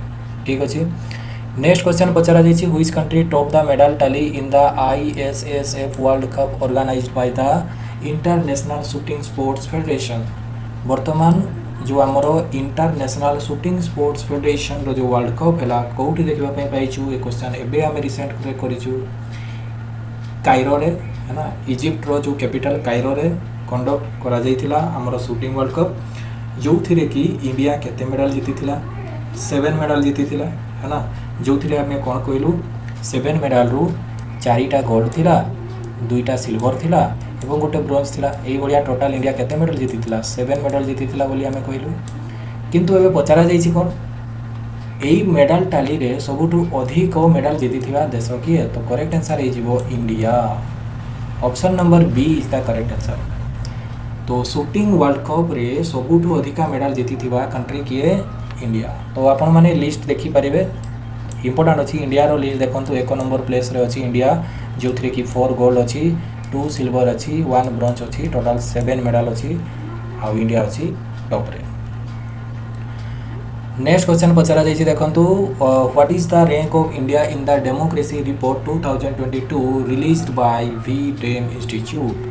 ठीक अछि। नेक्स्ट क्वेश्चन पचरा जाइछि which country top the medal tally in the ISSF world cup organized by the international shooting sports federation. वर्तमान जो हमरो इंटरनेशनल शूटिंग स्पोर्ट्स फेडरेशन रो जो वर्ल्ड कप हैला कोठी देखिबा पई पाइछु ए क्वेश्चन एबे हम रिसेंट रे करिछु कायरो रे है ना इजिप्ट रो जो कैपिटल कायरो रे कंडक्ट करा जाइथिला हमरो शूटिंग वर्ल्ड कप जो थिरे कि इंडिया केते मेडल जीतिथिला 7 मेडल जीतिथिला है ना जो थिरे हमें कोन कहलु 7 मेडल रु 4टा गोल्ड थिला 2टा सिल्वर थिला एवं गोटे ब्रोंज थिला एई बढिया टोटल इंडिया केते मेडल जीतिथिला 7 मेडल जीतिथिला बोली हमें कहलु। किंतु एबे पचरा जाइछि कोन एई मेडल टाली रे सबुठु अधिक मेडल जीतिथिबा देश किए। तो करेक्ट आंसर हे जिवो India option number B is the correct answer. तो शूटिंग वर्ल्ड कप रे सबुठु अधिका मेडल जीतिथिबा कंट्री किए इंडिया। तो आपण माने लिस्ट देखि परिबे इंपोर्टेंट अछि इंडिया रो लिस्ट देखंतु 1 नंबर प्लेस रे अछि इंडिया जो थरे कि 4 गोल्ड अछि 2 सिल्वर अछि 1 ब्रोंज अछि टोटल 7 मेडल अछि आ इंडिया अछि टॉप रे। नेक्स्ट क्वेश्चन पचरा जाइए देखो what is the rank of India in the democracy report 2022 released by V Dem institute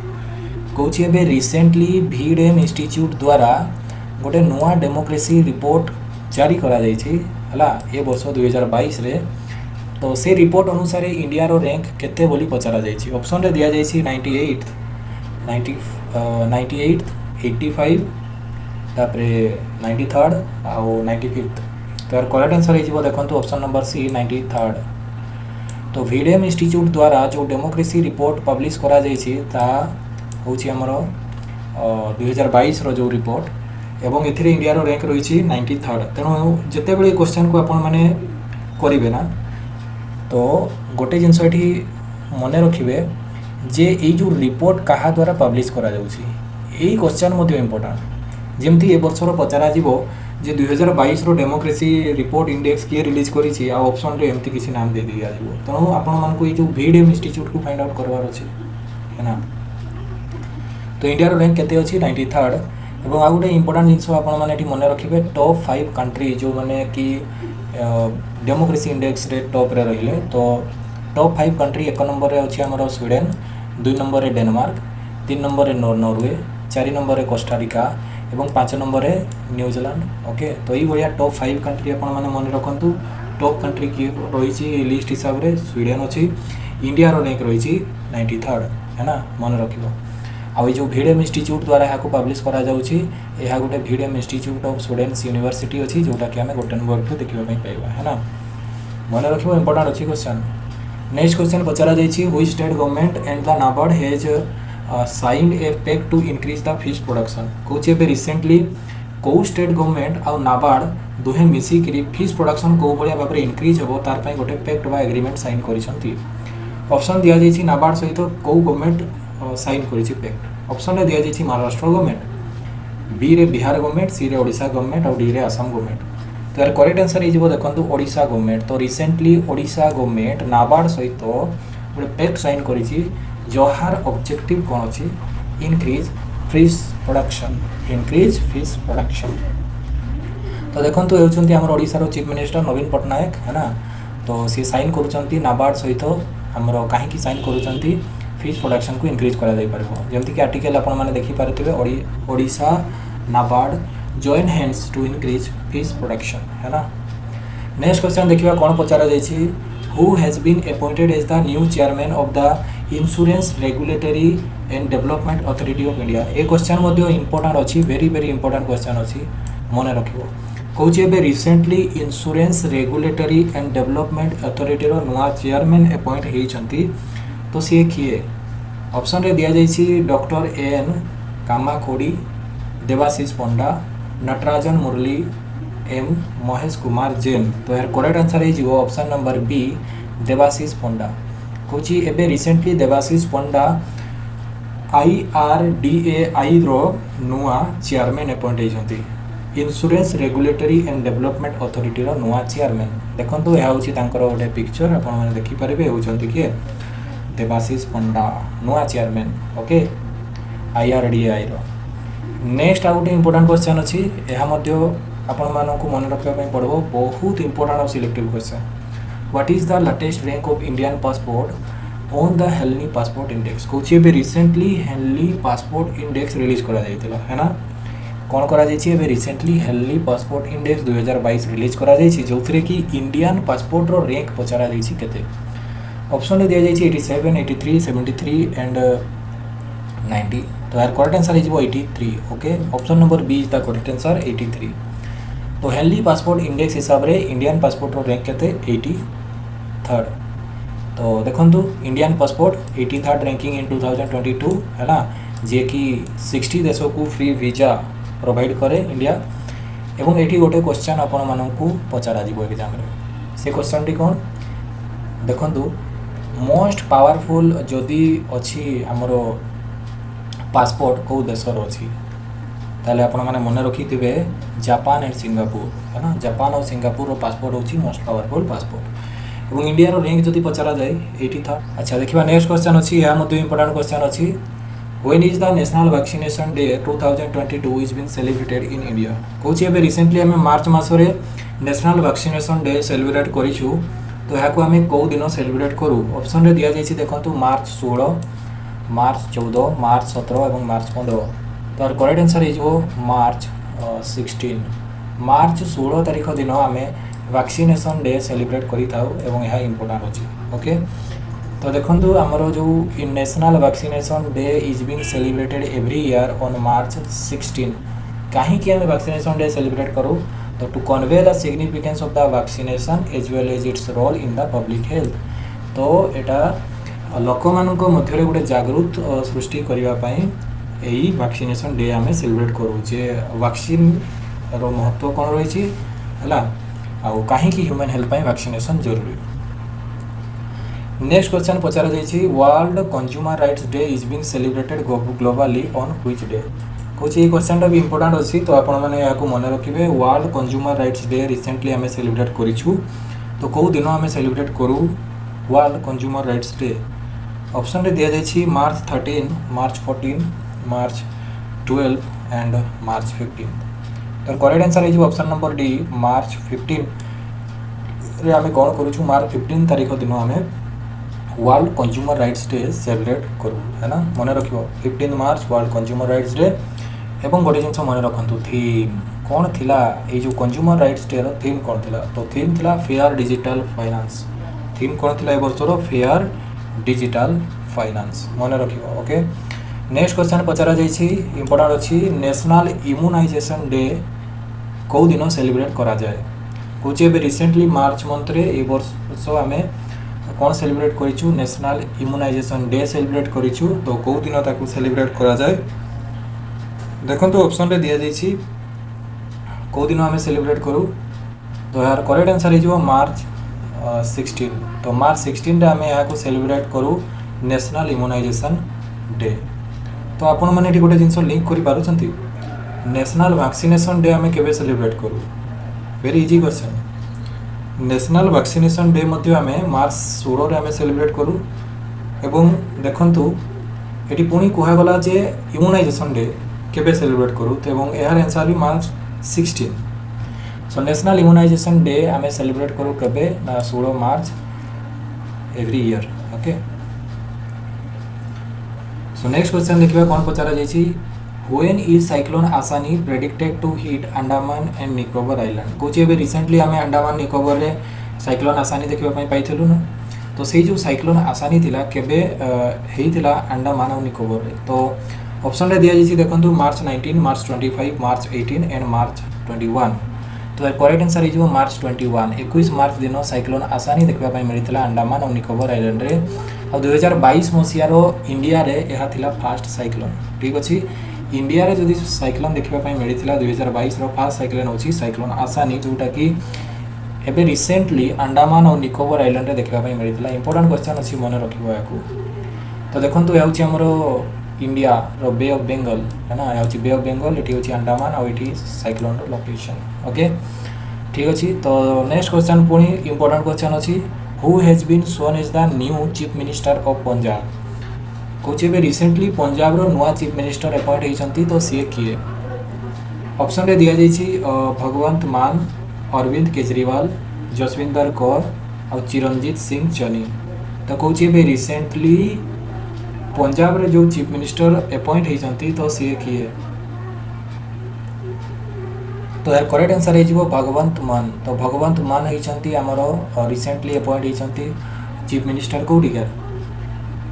कौच ए रिसेंटली वी डेम इंस्टीट्यूट द्वारा गोटे नुआ डेमोक्रेसी रिपोर्ट जारी करा ए वर्ष 2022 रे तो से रिपोर्ट अनुसार इंडिया रो रैंक केते बोली पचरा जाइए ऑप्शन रे दिया जाइए 98 85 तापरे 93rd आउ 95th तो यार करेक्ट आंसर हो देखो ऑप्शन नंबर सी 93rd। तो वीडेम इंस्टीट्यूट द्वारा जो डेमोक्रेसी रिपोर्ट पब्लिश करा ता होची हमरो 2022 रो जो रिपोर्ट एवं एथिरे इंडिया रो रैंक रही 93rd। तेणु जिते बड़े क्वेश्चन को आपण माने करिवे ना तो गोटे जिनस एठी मने रखिबे जे ए जो रिपोर्ट कहा द्वारा पब्लिश करा जाउची एई क्वेश्चन मध्ये इंपोर्टेंट जमती ए वर्षर पचरा जीवो जे 2022 रो डेमोक्रेसी रिपोर्ट इंडेक्स किए रिलीज करी आ ऑप्शन रे एमती किसी नाम दे दिया जीवो तेणु आपण मानकु ये जो वीडेम इंस्टीट्यूट को फाइंड आउट करवार अछि है ना। तो इंडिया रो रैंक केते अछि 93rd एवं आ गोटे इंपोर्टेंट जिनस आपण माने एठी मने रखिबे टॉप 5 कंट्री जो माने कि डेमोक्रेसी इंडेक्स रे टॉप रे रहिले तो टॉप 5 कंट्री एक नंबर रे अछि हमरो स्वीडन 2 नंबर रे डेनमार्क 3 नंबर रे नॉर्वे 4 नंबर रे कोस्टारिका एवं 5 नंबर रे न्यूजीलैंड। ओके तो ये भाया टॉप 5 कंट्री आपण माने मन रखंतु टॉप कंट्री की रही लिस्ट हिसाब रे स्वीडन अछि इंडिया रो रैंक रही 93rd है ना मन रखिबो। आ जो वीडेम इंस्टीट्यूट द्वारा यहाँ पब्लिश करा जाउछि यह गोटे V-Dem institute of students university अच्छी जोटा कि आम गोटेनबर्ग देखा पाइबा है ना मन रखिबो इंपोर्टेंट अच्छी क्वेश्चन। नेक्स्ट क्वेश्चन पचरा जाइछि which state government and the NABARD has signed a pact to increase the fish production कौच ए रिसेंटली कौ स्टेट गवर्नमेंट आ नाबार्ड दुहे मिसिक फिश प्रोडक्शन कौ भाया भाव में इंक्रीज हो तार पाई गोटे पैक्ट बा एग्रीमेंट साइन करिसंती। ऑप्शन दिया जाइछि नाबार्ड सहित कौ गवर्नमेंट साइन करिछि पैक्ट ऑप्शन रे दिया जाइछि महाराष्ट्र गवर्नमेंट बी रे बिहार गवर्नमेंट सी रे ओडिशा गवर्नमेंट और डी रे आसाम गवर्नमेंट। तो यार करेक्ट आंसर हो देखो ओडिशा गवर्नमेंट। तो रिसेंटली ओडिशा गवर्नमेंट नाबार्ड सहित गोटे पैक्ट साइन करिछि जहार ऑब्जेक्टिव कौन अच्छी इनक्रीज फिश प्रोडक्शन तो देखो तो होउछंती हमर ओडिसा चीफ मिनिस्टर नवीन पट्टनायक है ना तो सी साइन करूछंती नाबार्ड सहित हमर काहे साइन करूछंती फिश प्रोडक्शन को इनक्रीज करा जाई परबो जेमति कि आर्टिकल आपण माने देखि पारथिबे Odisha NABARD join hands to increase fish production है ना। नेक्स्ट क्वेश्चन देखिबा कोन पचारा जाइछि who has been appointed as the new chairman of the insurance regulatory and development authority of India ए क्वेश्चन मध्य इंपोर्टेंट अच्छी वेरी वेरी इंपोर्टेंट क्वेश्चन अच्छी मन रखिबो कौच ए recently insurance regulatory and development authority रो नुआ चेयरमैन अपॉइंट होइछंती तो सी किए ऑप्शन रे दिया जाइछि doctor N Kamakodi Debasish Panda Natarajan Murali M Mahesh Kumar Jain. तो यार करेक्ट आंसर हो option number B Debasish Panda कौची एबे रिसेंटली देवाशीष पंडा IRDAI रो नुआ चेयरमैन अपॉइंट होइछंती insurance regulatory and development authority रो नुआ चेयरमैन। देखंतु यह होची तांकर गोटे पिक्चर आपण माने देखि परिबे होउछंती कि देवाशीष पंडा नुआ चेयरमैन ओके IRDAI रो। नेक्स्ट आ गोटे इंपोर्टेंट क्वेश्चन अछि एहा मध्य आपण मानकु मन रखबा पई पड़बो बहुत इंपोर्टेंट और selective question what is the latest rank of Indian passport on the Henley passport index कौची ए recently Henley passport index release करा जाइतिला है ना कौन करा जाइछि ए recently Henley passport index 2022 release करा जाइछि जोथरे कि इंडियन पासपोर्ट रो रैंक पचारा जाइछि केते ऑप्शन ले दिया जाइछि 87 83 73 एंड 90। तो यार करेक्ट आंसर हो 83 okay option number B is the correct answer 83। तो हेनली पासपोर्ट इंडेक्स हिसाब रे इंडियन पासपोर्ट रो रैंक केते 83rd। तो देखंतु इंडियन पासपोर्ट 83rd रैंकिंग इन 2022 है ना जे कि 60 देशों को फ्री वीजा प्रोवाइड करे इंडिया एवं एठी गोटे क्वेश्चन आपण मानकु पचारा जीवो एग्जाम रे से क्वेश्चन टी कोन देखंतु मोस्ट पावरफुल जदि अछि हमरो पासपोर्ट को देशर अछि ताले आपण माने मन रखिथिबे जापान एंड सिंगापुर है ना जापान और सिंगापुर रो पासपोर्ट होची मोस्ट पावरफुल पासपोर्ट एवं इंडिया रो रैंक जदि पचारा जाए 83rd। अच्छा देखिबा नेक्स्ट क्वेश्चन अछि या मध्ये इंपोर्टेंट क्वेश्चन अछि When is the National Vaccination Day 2022 is being celebrated in India? कौच ए रिसेंटली आम मार्च मसरे नेशनल वैक्सीनेशन डे सेलिब्रेट करूँ तो यहाँ आम कौ दिन सेलिब्रेट करूँ ऑप्शन रे दिया जाइए देखो मार्च 16 मार्च 14 मार्च 17 और मार्च 15 तो करेक्ट आंसर हो मार्च 16 मार्च 16 तारीख दिन आम वैक्सीनेशन डे सेलिब्रेट करें यह इम्पोर्टाट अच्छी ओके। तो देखो आमर जो national vaccination day is being celebrated every year on March 16 कहीं आम वैक्सीनेशन डे सेलिब्रेट करूँ तो to convey the significance of the vaccination as well as its role in the public health. तो यहाँ लोक मान मध्य गोटे जागृत सृष्टि करने यही वैक्सीनेशन डे आम सेलिब्रेट करूँ जे वैक्सीन रो महत्व कौन रही है आउ कहीं ह्यूमन हेल्थ वैक्सीनेशन जरूरी। नेक्स्ट क्वेश्चन पचार जाइए world consumer rights day is being celebrated globally on which day कौच ये क्वेश्चन भी इंपोर्टेंट अच्छी तो आपण मैंने मन रखिए world consumer rights day recently आम सेलिब्रेट करूँ तो कौ दिन आम सेलिब्रेट करूँ world consumer rights day option रे दिया जाइए मार्च 13 मार्च 14 मार्च 12 एंड मार्च 15 तो करेक्ट आंसर है ऑप्शन नंबर डी मार्च 15 रे आम कौन करूँ मार्च 15 तारीख दिन आम world consumer rights day celebrate करूँ है ना मन रख 15 मार्च वर्ल्ड कंज्यूमर राइट्स डे एवं गोटे जिन मन रखु थीम कौन थिला ये जो कंज्यूमर राइट्स डे थीम कौन थिला तो थीम थिला फेयर डिजिटल फाइनेंस थीम कौन थिला ए वर्षर फेयर डिजिटल फाइनेंस मन रख ओके। नेक्स्ट क्वेश्चन पचरा जाइए इंपोर्टेंट अच्छी नेशनल इम्यूनाइजेशन डे कौ दिन सेलिब्रेट करा जाए कौच ए रिसेंटली मार्च मंथ रे ए वर्ष आम कौन सेलिब्रेट करूँ नेशनल इम्यूनाइजेशन डे सेलिब्रेट करूँ तो कौ दिन ताकू सेलिब्रेट करा जाए देखो तो ऑप्शन रे दिया जाइए कौ दिन आम सेलिब्रेट करूँ तो यार करेक्ट आंसर हो मार्च 16 तो मार्च 16 आम यहाँ सेलिब्रेट करूँ नेशनल इम्यूनाइजेशन डे। तो आपण मैंने गोटे जिन लिंक कर नेशनल वैक्सीनेशन डे आम केबे सेलिब्रेट करूँ very easy question national vaccination day मध्य आम मार्च 16 आम सेलिब्रेट करूँ एवं देखंतु ये पुणी कहगला जे इम्यूनाइजेशन डे केबे सेलिब्रेट करूँ तो यार आंसर भी मार्च 16 सो नेशनल इम्यूनाइजेशन डे आम सेलिब्रेट करूँ केबे ना 16 मार्च every year okay. So next question देखिए कौन पचारा जाइए When is cyclone Asani predicted to hit Andaman and Nicobar Island कौच ए रिसेंटली आम अंडमान निकोबर रे साइक्लोन आसानी देखा पाइलु ना तो से जो साइक्लोन आसानी थिला केबे हेइथिला अंडमान और निकोबर रे तो ऑप्शन रे दिया जाइए देखो मार्च 19 मार्च 25 मार्च 18 एंड मार्च 21 तो करेक्ट आंसर हो मार्च 21 मार्च दिन साइक्लोन आसानी देखा मिलता अंडमान और निकोबर आइलैंड रे और 2022 मसीहार इंडिया रे यह थिला फास्ट साइक्लोन ठीक अच्छे इंडिया रे जदि साइक्लोन देखा मिलता 2022 फास्ट साइक्लोन होची साइक्लोन आसानी जोटा कि एबे रिसेंटली अंडमान और निकोबर आइलैंड रे देखा मिलता इंपोर्टेंट क्वेश्चन अच्छी मन रखिबो याकू तो देखंतु या होची हमरो इंडिया रो बे ऑफ बेंगल है ना या होची बे ऑफ बेंगल एठी होची अंडमान और एठी साइक्लोन रो लोकेशन ओके ठीक अच्छे। तो नेक्स्ट क्वेश्चन पुणी इंपोर्टेंट क्वेश्चन अच्छी who has been sworn as the new chief minister of Punjab कौच ए रिसेंटली पंजाब रो नुआ चीफ मिनिस्टर अपॉइंट होती तो सी किए ऑप्शन रे दिया जाइए भगवंत मान अरविंद केजरीवाल जसविंदर कौर और चिरंजीत सिंह चनी तो कौच ए रिसेंटली पंजाब रे जो चीफ मिनिस्टर अपॉइंट होती तो सी किए तो यार करेक्ट आंसर हो भगवंत मान तो भगवंत मान होती आमर रिसेंटली अपॉइंट होती चीफ मिनिस्टर कौटिकार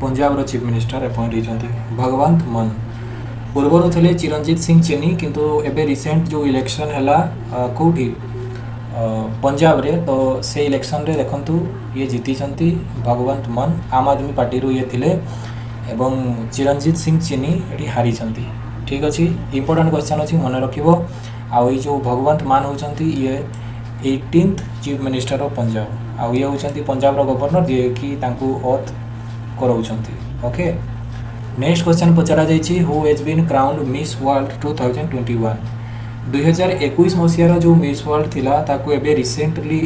पंजाब रो चीफ मिनिस्टर अपॉइंट होती भगवंत मान पूर्वर थे चिरंजीत सिंह चेनी किंतु एबे रिसेंट जो इलेक्शन है कौटी पंजाब रे तो से इलेक्शन रे देखंतु ये जीती भगवंत मान आम आदमी पार्टी रू ये थिले एवं चिरंजीत सिंह चेनी ये हारी ठीक अच्छे इंपोर्टेंट क्वेश्चन अच्छी मन रखिबो आउ ये जो भगवंत मान होती ये 18th chief minister of Punjab आउ ये होती पंजाब रो गवर्नर जे कि तांकू ओथ कराउछंती ओके। नेक्स्ट क्वेश्चन पचरा जाइए who has been crowned Miss world 2021 2021 मसीहार जो मिस वर्ल्ड थिला ताकू एबे रिसेंटली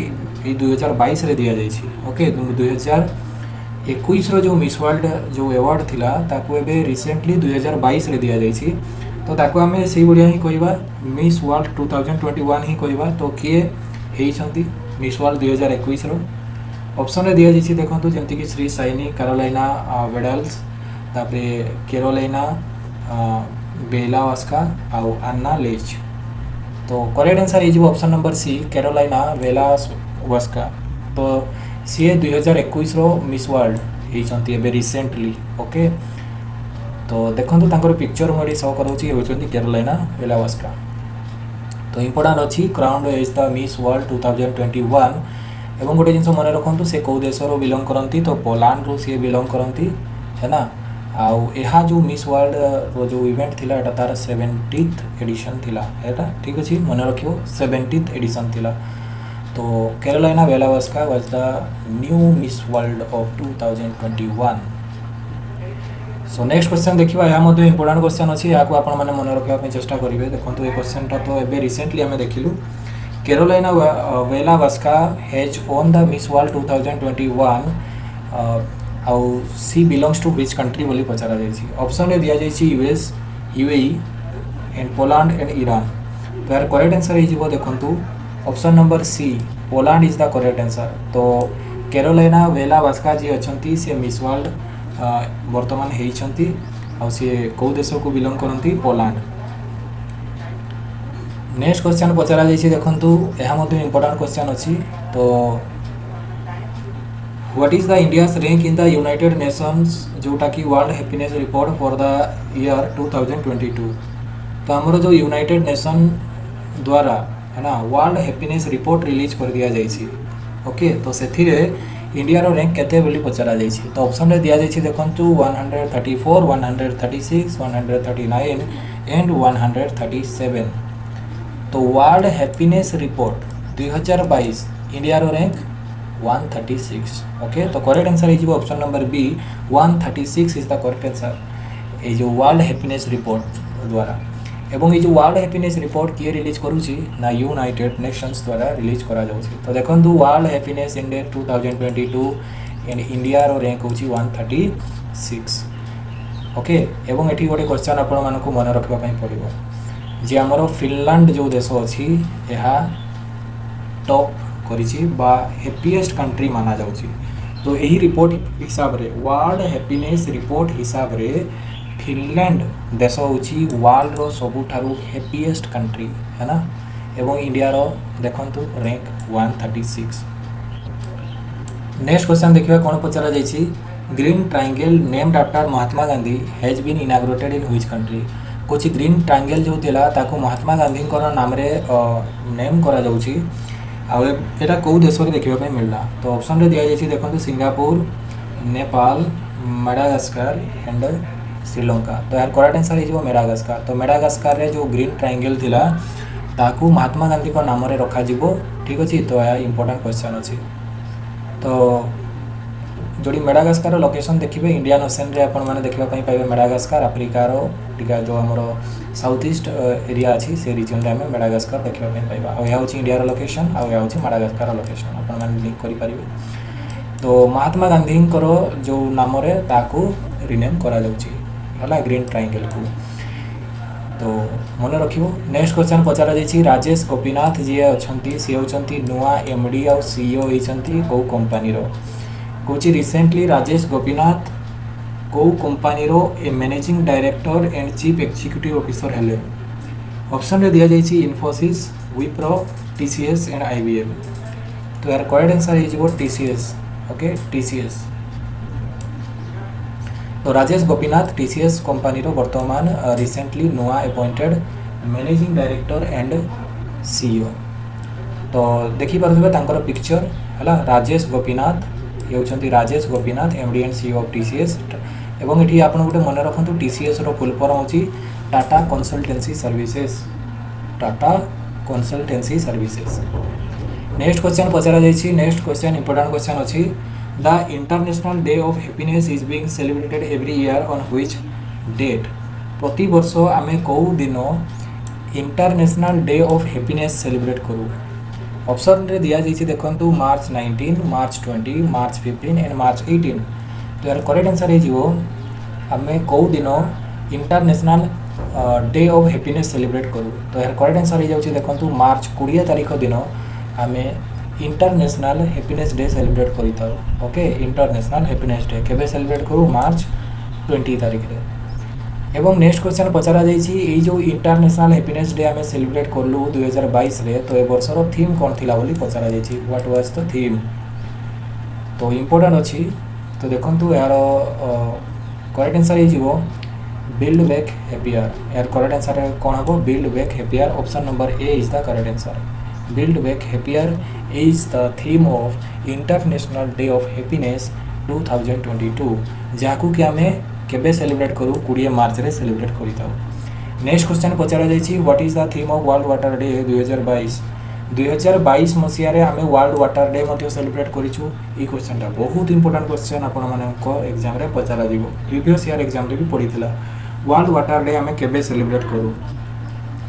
2022 रे दिया जाइए ओके 2022 21 जो मिस वर्ल्ड जो अवार्ड थिला ताको एबे रिसेंटली 2022 रे दिया जाइछि। तो ताको आमे सेही बढिया ही कहबा मिस वर्ल्ड 2021 ही कहबा। तो किए हेइछंती मिस वर्ल्ड 2021 रो ऑप्शन रे दिया जाइछि देखंतु जेंति कि श्री साइनी कैरोलिना वेडल्स तापरे कैरोलिना बेलावास्का आउ अन्ना लेच। तो करेक्ट आंसर हो ऑप्शन नंबर सी कैरोलिना वेलावास्का। तो सी 2021 रो मिस वर्ल्ड होती है रिसेंटली। ओके तो देखो तांकर पिक्चर मुझे शो करोची होचंती कैरोलिना वेलावास्का। तो इंपोर्टेंट अच्छी crown is the miss world 2021 एवं गोटे जिन मन रखु से कौ देश बिलोंग करती तो पोलैंड रो सी बिलोंग करती है ना। आउ यह जो मिस वर्ल्ड रो जो इवेंट थिला एटा तार 70th एडिशन थिला एटा ठीक अछि मन रखियो 70th एडिशन थिला। तो Karolina Bielawska was the new miss world of 2021। So next question देखिबा या मध्ये इंपोर्टेंट क्वेश्चन अछि या को आपण माने मन रखिबा पे चेष्टा करिवे। देखंतु ए क्वेश्चन तो एबे रिसेंटली हमें देखिलु Karolina Bielawska has won the miss world 2021 आउ she belongs to which country बोली पचारा जायछि। ऑप्शन रे दिया जायछि US UAE and Poland and Iran. तो यार करेक्ट आंसर हे जिवो देखंतु option number C Poland is the correct answer. तो कैरोलिना वेलावास्का जी अछंती से मिस वर्ल्ड वर्तमान हेइछंती आ सी को देश को बिलोंग करंती पोलैंड। नेक्स्ट क्वेश्चन पचरा जायछि देखंतु एहा मध्ये इंपोर्टेंट क्वेश्चन अछि। तो what is the India's rank in the United Nations जोटा कि world Happiness report for the year 2022। तो हमरो जो यूनाइटेड नेशन द्वारा है ना वर्ल्ड हैप्पीनेस रिपोर्ट रिलीज कर दिया जाइछि। ओके तो से इंडिया रो रैंक केते बोली पचरा जाइछि। तो ऑप्शन रे दिया जाइछि देखंतु 134 136 139 एंड 137। तो वर्ल्ड हैप्पीनेस रिपोर्ट 2022 इंडिया रो रैंक 136। ओके तो करेक्ट आंसर है option number B 136 is the correct answer ये जो वर्ल्ड हैप्पीनेस रिपोर्ट द्वारा। एवं ये जो वर्ल्ड हैप्पीनेस रिपोर्ट किए रिलीज करूची ना यूनाइटेड नेशंस द्वारा रिलीज करा जाउची। तो देखंतु World Happiness Index 2022 and India रो रैंक होची 136। ओके एवं एठी गोटे क्वेश्चन आपण मानको मन रखबा पई पड़िबो जे हमरो फिनलैंड जो देश अछि एहा टॉप करिछि बा हैप्पीएस्ट कंट्री माना जाउची। तो यही रिपोर्ट हिसाब रे वर्ल्ड हैप्पीनेस रिपोर्ट हिसाब रे फिनलैंड देश होची वर्ल्ड रो सबुठारु हैप्पीएस्ट कंट्री है ना। एवं इंडिया रो देखंतु रैंक 136। नेक्स्ट क्वेश्चन देखिबा कोन पचरा जायछि green triangle named after Mahatma Gandhi has been inaugurated in which country. कुछ ग्रीन ट्रायंगल जो थिला ताको महात्मा गांधी को नाम रे नेम करा जाउछि आ एटा को देश रे देखिबा पे मिलला। तो ऑप्शन रे दिया जायछि देखंतु Singapore Nepal Madagascar and Sri Lanka. तो यार करेक्ट आंसर है मेडागास्कर। तो मेडागास्कर रे जो ग्रीन ट्रायंगल थिला ताकू महात्मा गांधी को नाम रे रखा जिवो ठीक अछि। तो या इंपोर्टेंट क्वेश्चन अछि। तो जोड़ी मेडागास्कर लोकेशन देखिबे इंडियन ओशन रे आपण माने देखिबा पई पाइबे मेडागास्कर अफ्रीका रो टिका जो हमरो साउथ ईस्ट एरिया अछि से रीजन रे हमें मेडागास्कर देखिबा पई पाइबा। आ या होछि इंडिया रो लोकेशन आ या होछि मेडागास्कर रो लोकेशन आपण माने लिंक करि परिबे। तो महात्मा गांधी को जो नाम रे ताकू रिनेम करा जाउछि हला ग्रीन ट्रायंगल को। तो मन रखिबो। नेक्स्ट क्वेश्चन पचारा जायछि राजेश गोपीनाथ जी अछंती से होचंती नुआ एमडी आ सीईओ होइछंती को कंपनी रो। कोची रिसेंटली राजेश गोपीनाथ को कंपनी रो ए managing director and chief executive officer हेले। ऑप्शन रे दिया जायछि इन्फोसिस विप्रो टीसीएस एंड आईबीएम। तो यार करेक्ट आंसर है जिवो टीसीएस। ओके टीसीएस। तो राजेश गोपीनाथ टीसीएस कंपनी रो वर्तमान रिसेंटली नुआ appointed managing director and CEO. तो देखि पारथबे तांकर पिक्चर हला राजेश गोपीनाथ ये होचंती Rajesh Gopinath MD and CEO of TCS. एवं एठी आपण गोटे मन रखंतु टीसीएस रो फुल फॉर्म होची Tata Consultancy Services. Tata Consultancy Services. Next question पचरा जायछि। नेक्स्ट क्वेश्चन इंपोर्टेंट क्वेश्चन अछि the International Day of Happiness is being celebrated every year on which date. प्रति वर्ष आमे को दिन International Day of Happiness celebrate करू। ऑप्शन रे दिया जायछि देखंतु मार्च 19 मार्च 20 मार्च 15 एंड मार्च 18। तो यार करेक्ट आंसर हो आम कौ दिन International Day of Happiness celebrate करूँ। तो यार करेक्ट आंसर हो जाए देखो मार्च 20 तारीख दिन आम इंटरनेशनल हैप्पीनेस डे सेलिब्रेट करता। ओके इंटरनेशनल हैप्पीनेस डे केबे सेलिब्रेट करूँ मार्च 20 तारीख रे। एवं नेक्स्ट क्वेश्चन पचरा जाइए जो इंटरनेशनल हैप्पीनेस डे आम सेलिब्रेट कलु 2022 रे तो ए वर्षर थीम कौन थिला बोली पचरा जाइए व्हाट वाज द थीम। तो इम्पोर्टेंट अच्छी तो देखो यार करेक्ट आंसर हो बिल्ड बैक हैप्पियर। यार करेक्ट आंसर कौन हम build back happier option number A is the correct answer. Build back happier is the theme of international Day of happiness 2022 जहाँ कि आम केबे सेलिब्रेट करूँ 20 मार्च रे सेलिब्रेट करता। नेक्स्ट क्वेश्चन पचरा जाइए what is the theme of world Water day 2022 मसीह आम वर्ल्ड वाटर डे सेलिब्रेट करूँ। ये क्वेश्चन बहुत इंपोर्टेंट क्वेश्चन आपण एग्जाम रे पचरा जीवो प्रीवियस ईयर एग्जाम रे भी पड़ीला वर्ल्ड वाटर डे आम केबे सेलिब्रेट करूँ।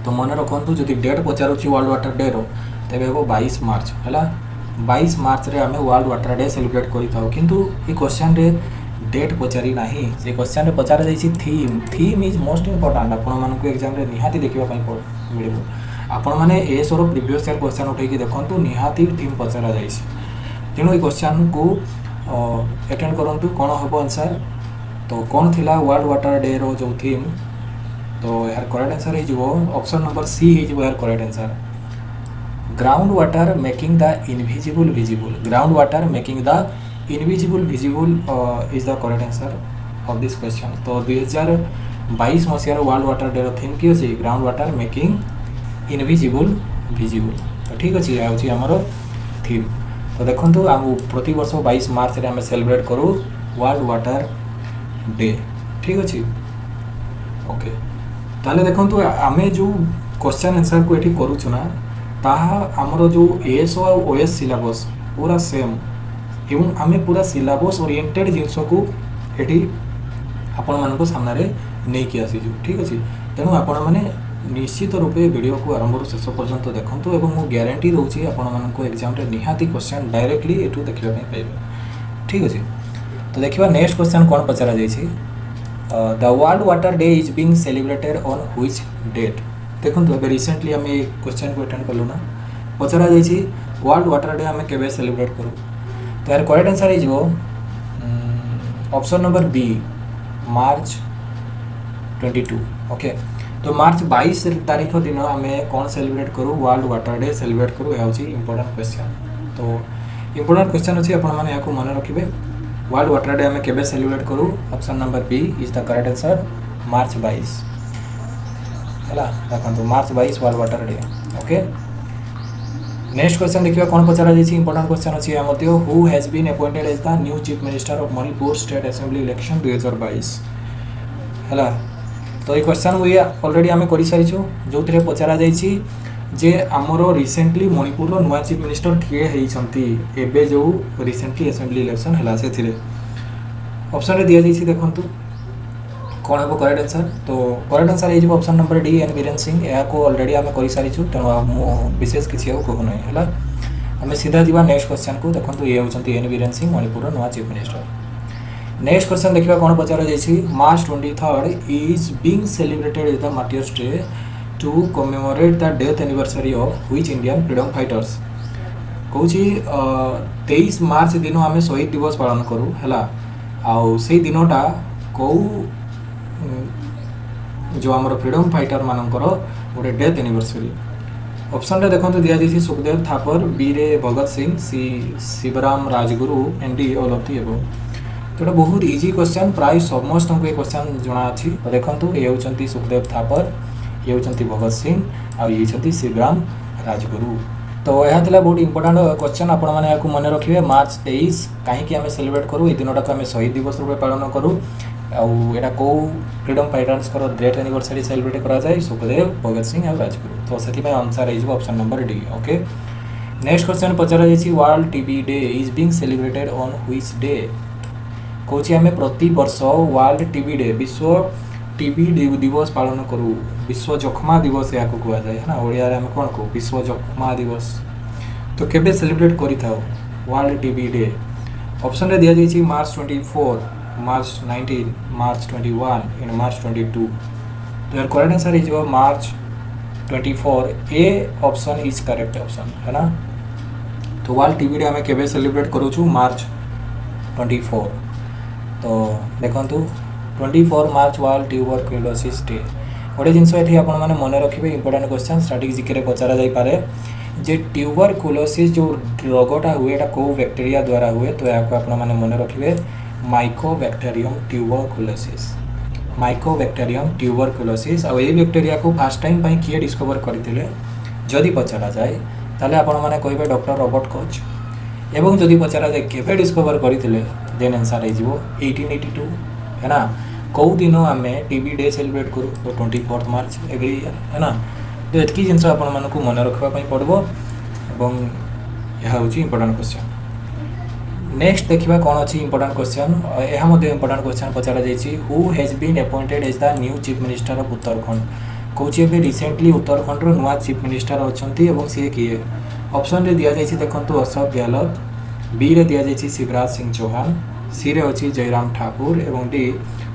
तो मन रखु जदि डेट पचारुची वर्ल्ड वाटर डे रो तेबे हम 22 मार्च है 22 मार्च रे आम वर्ल्ड वाटर डे सेलिब्रेट करता। किंतु ये क्वेश्चन रे डेट पचारि ना से क्वेश्चन रे पचारा जाइए theme. Theme is most important आपण एग्जाम रे निहाती देखा मिल आपण मैंने एसर प्रीवियस ईयर क्वेश्चन उठे देखूँ निहाती थीम पचरा जाइए तेणु ये क्वेश्चन को अटेंड करूँ कौन हम आंसर। तो कौन थिला वर्ल्ड वाटर डे रो जो थीम। तो यार करेक्ट आंसर हो ऑप्शन नंबर सी हो यार correct answer ground water making the invisible visible. Ground water making the invisible visible is the correct answer of this question. तो 2022 मसीहार वर्ल्ड वाटर डे थीम कि अच्छे ground water making invisible visible. तो ठीक अच्छे ये आमर थीम। तो देखो आम प्रति वर्ष 22 मार्च रे आम सेलिब्रेट करूँ वर्ल्ड वाटर डे ठीक अच्छे। ओके ताले देखो आम जो क्वेश्चन आंसर को ये करूँ ना ताहा आमर जो एएस और ओएस सिलेबस पूरा सेम एवं आम पूरा सिलेबस ओरिएंटेड जिनस को ये आपण मान सामने नहीं कि आसीजु ठीक अच्छे। तेणु आपण मैंने निश्चित रूपे वीडियो को आरंभ शेष पर्यंत देखूँ और मुझे ग्यारंटी दूसरी आपण एग्जाम निहाती क्वेश्चन डायरेक्टली ये देखा पाइबे ठीक अच्छे। तो देखा नेक्स्ट क्वेश्चन कौन पचरा जाइए the World Water Day is being celebrated on which date. देखो ए रिसेंटली आम क्वेश्चन को अटेंड कलु ना पचरा जाइए वर्ल्ड वाटर डे आम केबे सेलिब्रेट करूँ। तो यार करेक्ट आंसर हो ऑप्शन नंबर बी मार्च 22। ओके तो मार्च 22 तारीख दिन आम कौन सेलिब्रेट करूँ वर्ल्ड वाटर डे सेलिब्रेट करूँ यह इंपोर्टेंट क्वेश्चन। तो इंपोर्टेंट क्वेश्चन अच्छी आपको मन रखिए वर्ल्ड वाटर डे आम केबे सेलिब्रेट करूँ option number B is the correct answer March 22 है देखो March 22 World Water Day. Okay next question देखिए कौन पचरा जाइए इंपोर्टेंट क्वेश्चन अच्छी who has been appointed as the new chief minister of Manipur state assembly election 2022 है। तो ये क्वेश्चन मुझे ऑलरेडी आम कर सारी जो पचरा जाइए जे आमर रिसेंटली मणिपुर नुआ चीफ मिनिस्टर किए होती जो रिसेंटली असेंबली इलेक्शन है से ऑप्शन दि जाइए देखूँ कौन हम करेक्ट आंसर। तो करेक्ट आंसर हो option number D N Biren Singh या ऑलरेडी आम कर सारी तेणु विशेष किसी कहूना है आम सीधा जा नेक्स्ट क्वेश्चन को देखो ये होती एन बीरेन सिंह मणिपुर नुआ चीफ मिनिस्टर। नेक्स्ट क्वेश्चन देखा कौन पचरा जाइए March 23 is being celebrated is the martyrs day to commemorate the death anniversary of which Indian freedom fighters. कौन 23 मार्च दिन आम शहीद दिवस पालन करूँ है आउ से दिनटा कौ जो आमर फ्रीडम फाइटर मानकर गोटे डेथ एनिवर्सरी। ऑप्शन रे देखो दि जाइए सुखदेव थापर बी रे Bhagat Singh C Shivaram Rajguru and D all of the above. तो बहुत इजी क्वेश्चन प्राय समस्त को ये क्वेश्चन जना अच्छी। तो देखो ये होती सुखदेव थापर ये होती भगत सिंह आ ये होती शिवराम राजगुरु। तो यह था बहुत इंपोर्टेंट क्वेश्चन आपण मैंने मन रखिए मार्च 23 कहीं आम सेलिब्रेट करूँ ये दिनटा को आम शहीद दिवस रूप पालन करूँ आउटा कौ freedom fighters death anniversary celebrate करा जाए सुखदेव भगत सिंह और राजगुरु। तो से आंसर हो option number D. Okay next question पचरा जाइए world TB day is being celebrated on which day. कौन आम प्रति वर्ष वर्ल्ड टीबी डे विश्व टीबी दिवस पालन करूँ विश्व जक्ष्मा दिवस या कहुए है ना ओडिया आम कौन कहू विश्व जक्ष्मा दिवस। तो केबे सेलिब्रेट करि थाओ वर्ल्ड टीबी डे ऑप्शन रे दिया जाइए मार्च 24 March 19, March 21, and March 22. तो यार correct answer is March 24. A option is correct option है ना। तो वर्ल्ड टीबी डे आम के सेलिब्रेट करूँ March 24। तो देखु 24 मार्च वर्ल्ड ट्यूबरक्यूलोसिस डे। गोटे जिनस ये आपने मन रखिए इंपोर्टाट क्वेश्चन स्टार्टिंग जिके पचरा जापे जे ट्यूबरक्यूलोसिस जो रोगटा हुए कौ बैक्टेरिया द्वारा हुए। तो यहाँ आप मन रखिए माइकोबैक्टेरियम ट्यूबरक्यूलोसिस। माइकोबैक्टेरियम ट्यूबरक्यूलोसिस और ये बैक्टेरिया को फास्ट टाइम किए डिस्कवर करते जदि पचरा जाए ताले आपण मैंने कहे डॉक्टर रॉबर्ट कोच। एवं जदि पचरा जाए केवे डिस्कवर करते देन आंसर हो 1882 है ना। कौ दिन आम टीबी डे सेलिब्रेट करूँ तो 24 मार्च एवरी ईयर है ना। तो ये जिन आप मन रखापी पड़ो और यह हूँ इंपोर्टाट क्वेश्चन। नेक्स्ट देखा कौन अच्छी इंपोर्टाट क्वेश्चन। यह इंपोर्टाट क्वेश्चन पचरा जाइए who has been appointed as the new chief minister of Uttarakhand. कौच ए रिसेंटली उत्तराखंड नुआ चीफ मिनिस्टर अच्छा सी किए। ऑप्शन रे दिया जाइए देखो अशोक गहलोत, बी रे दिया जाइए शिवराज सिंह चौहान, सी रे अच्छी जयराम ठाकुर और डी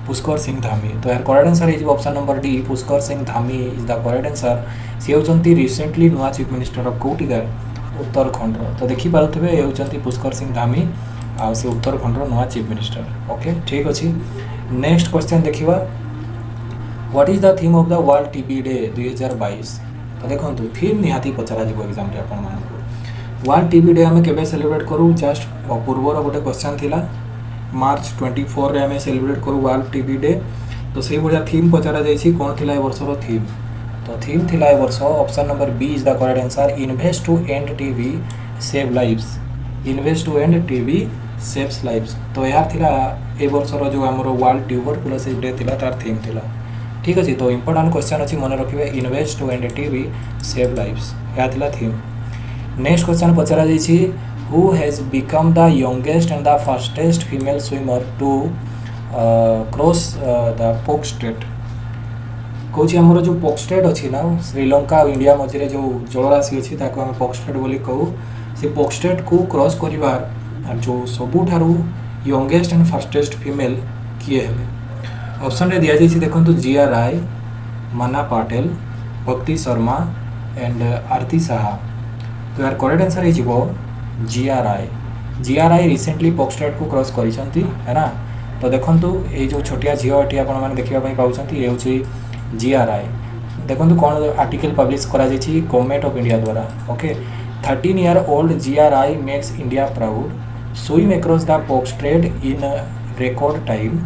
पुष्कर सिंह धामी। तो यार correct answer is option number D Pushkar Singh Dhami is the correct answer. सी होती रिसेंटली नुआ चीफ मिनिस्टर ऑफ कौटिकार उत्तराखंड। तो देखिपे ये होती पुष्कर सिंह धामी आ सी उत्तराखंड नुआ चीफ मिनिस्टर। ओके ठीक अच्छे। नेक्स्ट क्वेश्चन देखा what is the theme of the world TB day 2022। तो देखो थीम निहाती पचरा एग्जाम वर्ल्ड टीबी डे आम के सेलिब्रेट करूँ जस्ट पूर्वर गोटे क्वेश्चन थिला March 24 रे आम सेलिब्रेट करूँ वर्ल्ड टीबी डे। तो से भाया थीम पचरा जाइए कौन थी वर्षर थीम। तो थीम थी वर्ष option number B is the correct answer invest to end TB save lives. Invest to end TB saves lives. तो यार थिला ए वर्षर जो आम वर्ल्ड ट्यूबरक्यूलोसिस डे थिला तार थीम थिला। ठीक अच्छे। तो इंपोर्टाट क्वेश्चन अच्छी मन रखिए invest to end TB save lives यह थिला थीम। नेक्स्ट क्वेश्चन पचरा जाइए who has become the youngest and the fastest female swimmer to cross the Pok Strait। कौच आमर जो पोक स्ट्रेट अच्छी ना श्रीलंका और इंडिया मझे जो जलराशि अच्छी आम पोक स्ट्रेट बोली कहू। से पोक स्ट्रेट को क्रॉस कर जो सबुठारू यंगेस्ट एंड फास्टेस्ट फीमेल किए है। ऑप्शन रे दिया जाइए देखो जिया राय, मना पाटेल, भक्ति शर्मा एंड आरती साहा। तो यार करेक्ट आंसर हो जिया राय। जिया राय रिसेंटली पोक स्ट्रेट को क्रॉस करिसंती है ना। तो देखो ये जो छोटिया झील ये आपने देखा पाँच ये हूँ जिया राय। देखो कौन आर्टिकल पब्लिश करा गवर्नमेंट ऑफ इंडिया द्वारा। Okay 13 year old Jiya Rai makes India proud swim across the Palk Strait in record time.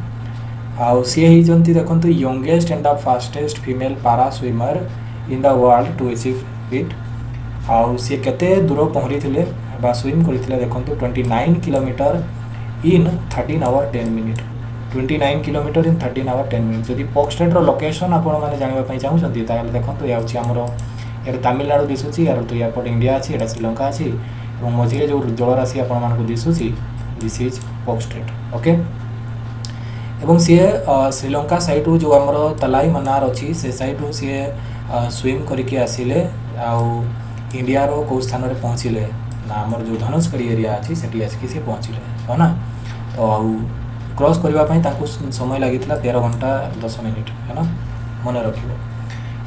आउ सी होती देखो youngest and the fastest female para swimmer in the world to achieve it. आउ सी केते दूर पहरी थे स्विम करते देखो 29 kilometre in 13 hour 10 minute. 29 kilometre in 13 hour 10 minute. जदि पोक स्ट्रेट लोकेशन आपने जानवाई चाहूँगी देखो ये हूँ आमर यार तमिलनाडु दिशुची यार तो एयरपोर्ट इंडिया अच्छी यहाँ श्रीलंका अच्छी और मझे जो जलराशि आपको दिशुची दिस इज पोक स्ट्रेट। ओके एवं सी श्रीलंका साइड जो आमर तलाई मनार अच्छी से साइड सी स्विम करके आसिले आउ इंडिया रो कौ स्थान में पहुँचले ना आमर जो धनुषकड़ी एरिया अच्छी से आसिक पहुँचले है ना। तो क्रॉस करने समय लगी 13 घंटा 10 मिनिट है ना मन रखिए।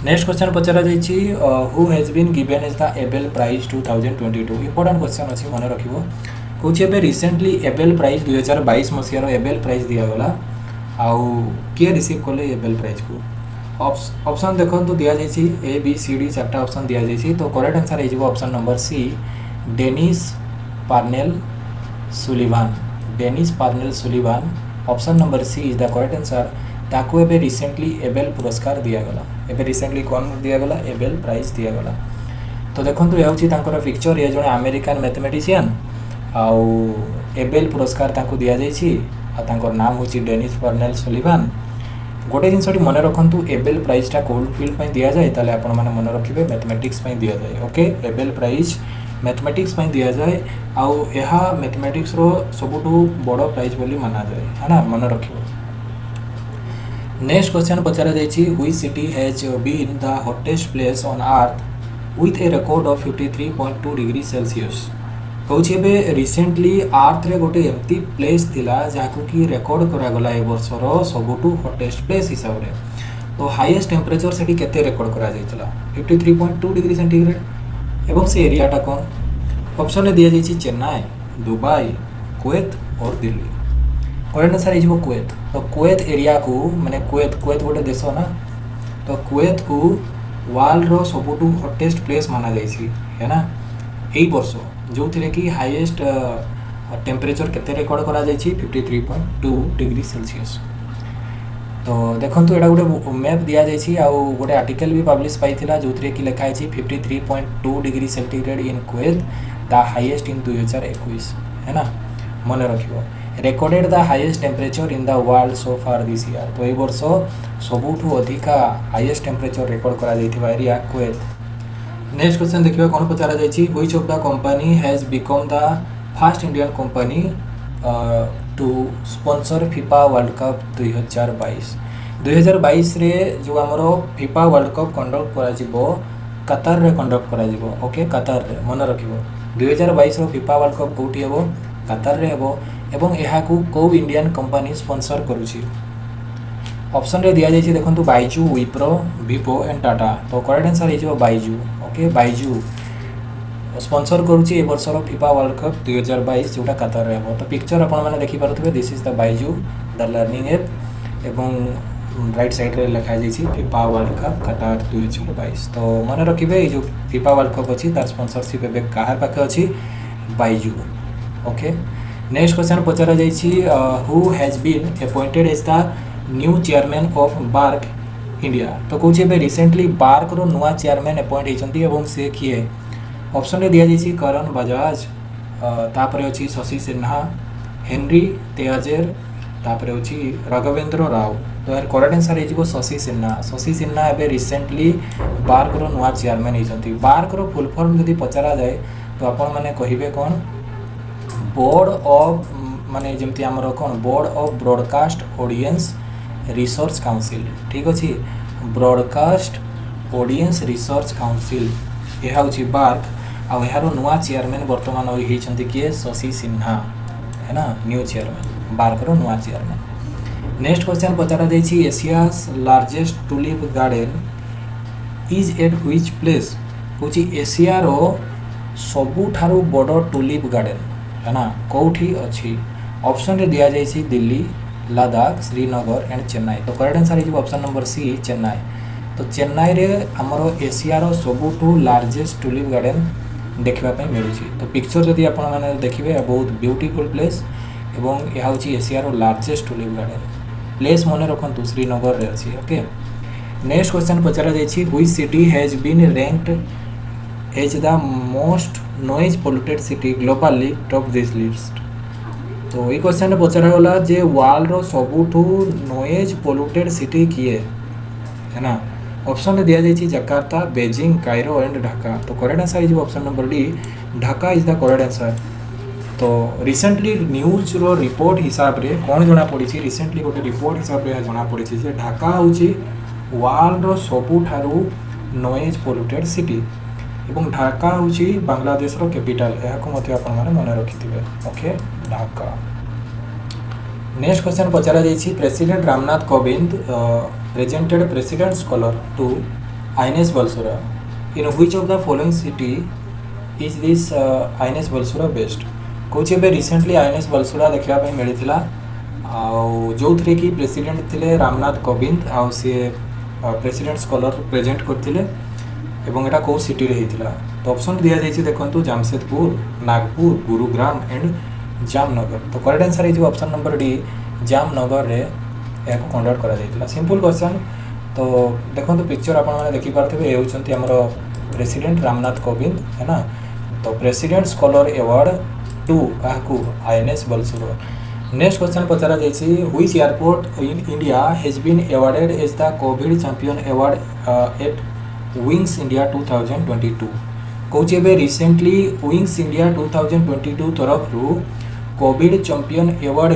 नेक्स्ट क्वेश्चन पचरा जाइए who has been given as the Abel Prize 2022। Important question अच्छी मन रखिए कौच ए रिसेंटली एबेल प्राइज 2022 मसीहार एबेल प्राइज दिगला आउ किए रिसीव कले एबेल प्राइज को। ऑप्शन देखो तो दिया जाइए ए बी सी डी 4टा ऑप्शन दिया जाइए। तो करेक्ट आंसर हो option number C Dennis Parnell Sullivan. Dennis Parnell Sullivan option number C is the correct answer. ताको एबे रिसेंटली एबेल पुरस्कार दिगला। एबे रिसेंटली कौन दिगला एबेल प्राइज दिगला। तो देखो यह हूँ पिक्चर ये जड़े अमेरिकान मैथमेटिशियन आउ एबेल पुरस्कार दि जाइए नाम हूँ डेनिस पार्नेल सुलिवान। गोटे जिन मन रखु एबेल प्राइजटा कौन फील्ड दि जाए ताले आपण मैंने मन रखिए मैथमेटिक्स दि जाए। ओके एबेल प्राइज मैथमेटिक्स दि जाए आउ यह मैथमेटिक्स रो सबुठु बड़ प्राइज बोली माना जाए है ना मन रखिए। नेक्स्ट क्वेश्चन पचरा जाइए which city has been the hottest place on earth with a record of 53.2 degree Celsius. कौच रिसेंटली आर्थ रे गोटे एमती प्लेस थिला जहाँ कि रेकर्ड करागला ए वर्षर सबुठू हटेस्ट प्लेस हिसाब से। तो हाईएस्ट टेम्परेचर से केते रेकर्ड करा जाइतला 53.2 डिग्री सेंटीग्रेड। एवं से एरियाटा कौन ऑप्शन दिया जाइए चेन्नई, दुबई, कुवैत और दिल्ली। करेक्ट आंसर हो कुवैत। तो कुवैत एरिया को माने कुवैत गोटे देश ना, तो कुवैत को वर्ल्ड रो सबुठू हटेस्ट प्लेस माना जाइए है ना यही वर्ष, जो थे कि हाईएस्ट टेम्परेचर केते रेकर्ड करा जाइए 53.2 डिग्री सेल्सियस। तो देखो यहाँ गोटे मैप दि जाइए आउ गोटे आर्टिकल भी पब्लिश पाई जो कि लिखाई 53.2 degree centigrade in Kuwait the highest in 2021 है ना, मन रखियो recorded the highest temperature in the world so far this year. तो ये वर्ष सबुठू अधिका हाईएस्ट टेम्परेचर रेकर्ड करा जाइथिबा एरिया कुवैत। नेक्स्ट क्वेश्चन देखिए कौन पचारा जाइए which of the company has become the first Indian company to sponsor FIFA World Cup 2022 रे जो हमरो फीफा वर्ल्ड कप कंडक्ट करा जिवो कतार रे कंडक्ट करा जिवो। ओके कतार रे मन रखिबो 2022 रो फीफा वर्ल्ड कप कोठी हेबो कतार रे हेबो एवं एहा को को इंडियन कंपनी स्पॉन्सर करूची। ऑप्शन रे दिया जाइए देखो बाइजू, विप्रो, विवो एंड टाटा। तो करेक्ट आंसर हो बाइजू। ओके बाइजू स्पॉन्सर करुच्ची ए वर्षर फीफा वर्ल्ड कप 2022 जोटा कतार रे हेबो। तो पिक्चर आपण माने देखि पारुथबे this is the Byju the learning app एवं राइट साइड रे लिखा जाइए फीफा वर्ल्ड कप कतार 2022। तो मन रखिबे जो फीफा वर्ल्ड कप अछि तार स्पॉन्सरशिप एबे काहार पाखे अछि बाइजू। ओके नेक्स्ट क्वेश्चन पचारा जाइए who has been appointed as the new chairman of BARC India. तो कौन ए रिसेंटली बार्क रो नुआ चेयरमैन अपॉइंट होती एवं से किए। ऑप्शन रे दिया जाइए करण बजाज, तापर अछि शशि सिन्हा, हेनरी तेयाजेर, तापर अछि राघवेंद्र राव। तो यार करेक्ट आंसर हो शशि सिन्हा। शशि सिन्हा एबे रिसेंटली बार्क रो नुआ चेयरमैन होती। बार्क रो फुल फॉर्म यदि पचरा जाए तो आपण माने कहिबे कौन बोर्ड ऑफ माने जमती हमरो कौन board of broadcast audience research council. ठीक अच्छे ब्रॉडकास्ट ऑडियंस रिसर्च काउंसिल यह हूँ बार्क आ यार नुआ चेयरमैन बर्तमान होती किए शशि सिन्हा है ना न्यू चेयरमैन बार्क रो नुआ चेयरमैन। नेक्स्ट क्वेश्चन पचारा जाइए Asia's largest tulip garden is at which place. हूँ एशिया रो सबुठारु बड़ टुलिप गार्डन है ना कौटी अच्छी। ऑप्शन रे दिया जाइए दिल्ली, लद्दाख, श्रीनगर एंड चेन्नई। तो करेक्ट आंसर हो ऑप्शन नंबर सी चेन्नई। तो चेन्नई रे हमर एशियार सबुठू लार्जेस्ट टुलिप गार्डन देखापी मिलूँ। तो पिक्चर जदि आप देखिए बहुत ब्यूटीफुल प्लेस एवं यह हूँ एशियार लार्जेस्ट टुलिप गार्डन प्लेस मन रखु श्रीनगर रे अच्छी। ओके नेक्स्ट क्वेश्चन पचारा जाइए which city has been ranked as the most noise polluted city globally top this list. तो ये क्वेश्चन पचरागला जे वर्ल्ड रो सबुठू नॉइज पोल्यूटेड सिटी किए है ना। ऑप्शन दिया जाइए Jakarta, Beijing, Cairo and Dhaka. तो करेक्ट आंसर हो option number D Dhaka is the correct answer. तो रिसेंटली न्यूज रो रिपोर्ट हिसाब रे कौन जना पड़ी रिसेंटली गोटे रिपोर्ट हिसाब से जना पड़ी जे ढाका हूँ वर्ल्ड रो सबुठारु नॉइज पोल्यूटेड सिटी एवं ढाका हूँ बांग्लादेश रो कैपिटल या मन रखिथे। ओके ढाका। नेक्स्ट क्वेश्चन पचारा जाइए president Ramnath Kovind presented president's colour to INS Valsura in which of the following city is this INS Valsura based. कौच ए रिसेंटली आइनेस बलसोरा देखा मिलता जो थे कि प्रेसिडेंट थे रामनाथ कोविंद आ सी प्रेसिडेंट्स कलर प्रेजेंट करते एवं एटा कौ सिटी रे हितला। तो ऑप्शन दिया जाइए देखो जामशेदपुर, नागपुर, गुरुग्राम एंड जामनगर। तो करेक्ट आंसर हो ऑप्शन नंबर डी जामनगर रे या कंडक्ट करा जाइतला। Simple question. तो देखो पिक्चर आप देखिपारे ये होती आमर प्रेसिडेंट रामनाथ कोविंद है ना। तो प्रेसिडेंट्स कलर अवार्ड टू क्या आइनेस बलसोरा। नेक्स्ट क्वेश्चन पचारा जाइए which airport in India has been awarded as the Covid champion award at Wings India 2022। कौच ए रिसेंटली विंग्स इंडिया 2022 तरफ रू कोविड चैंपियन अवार्ड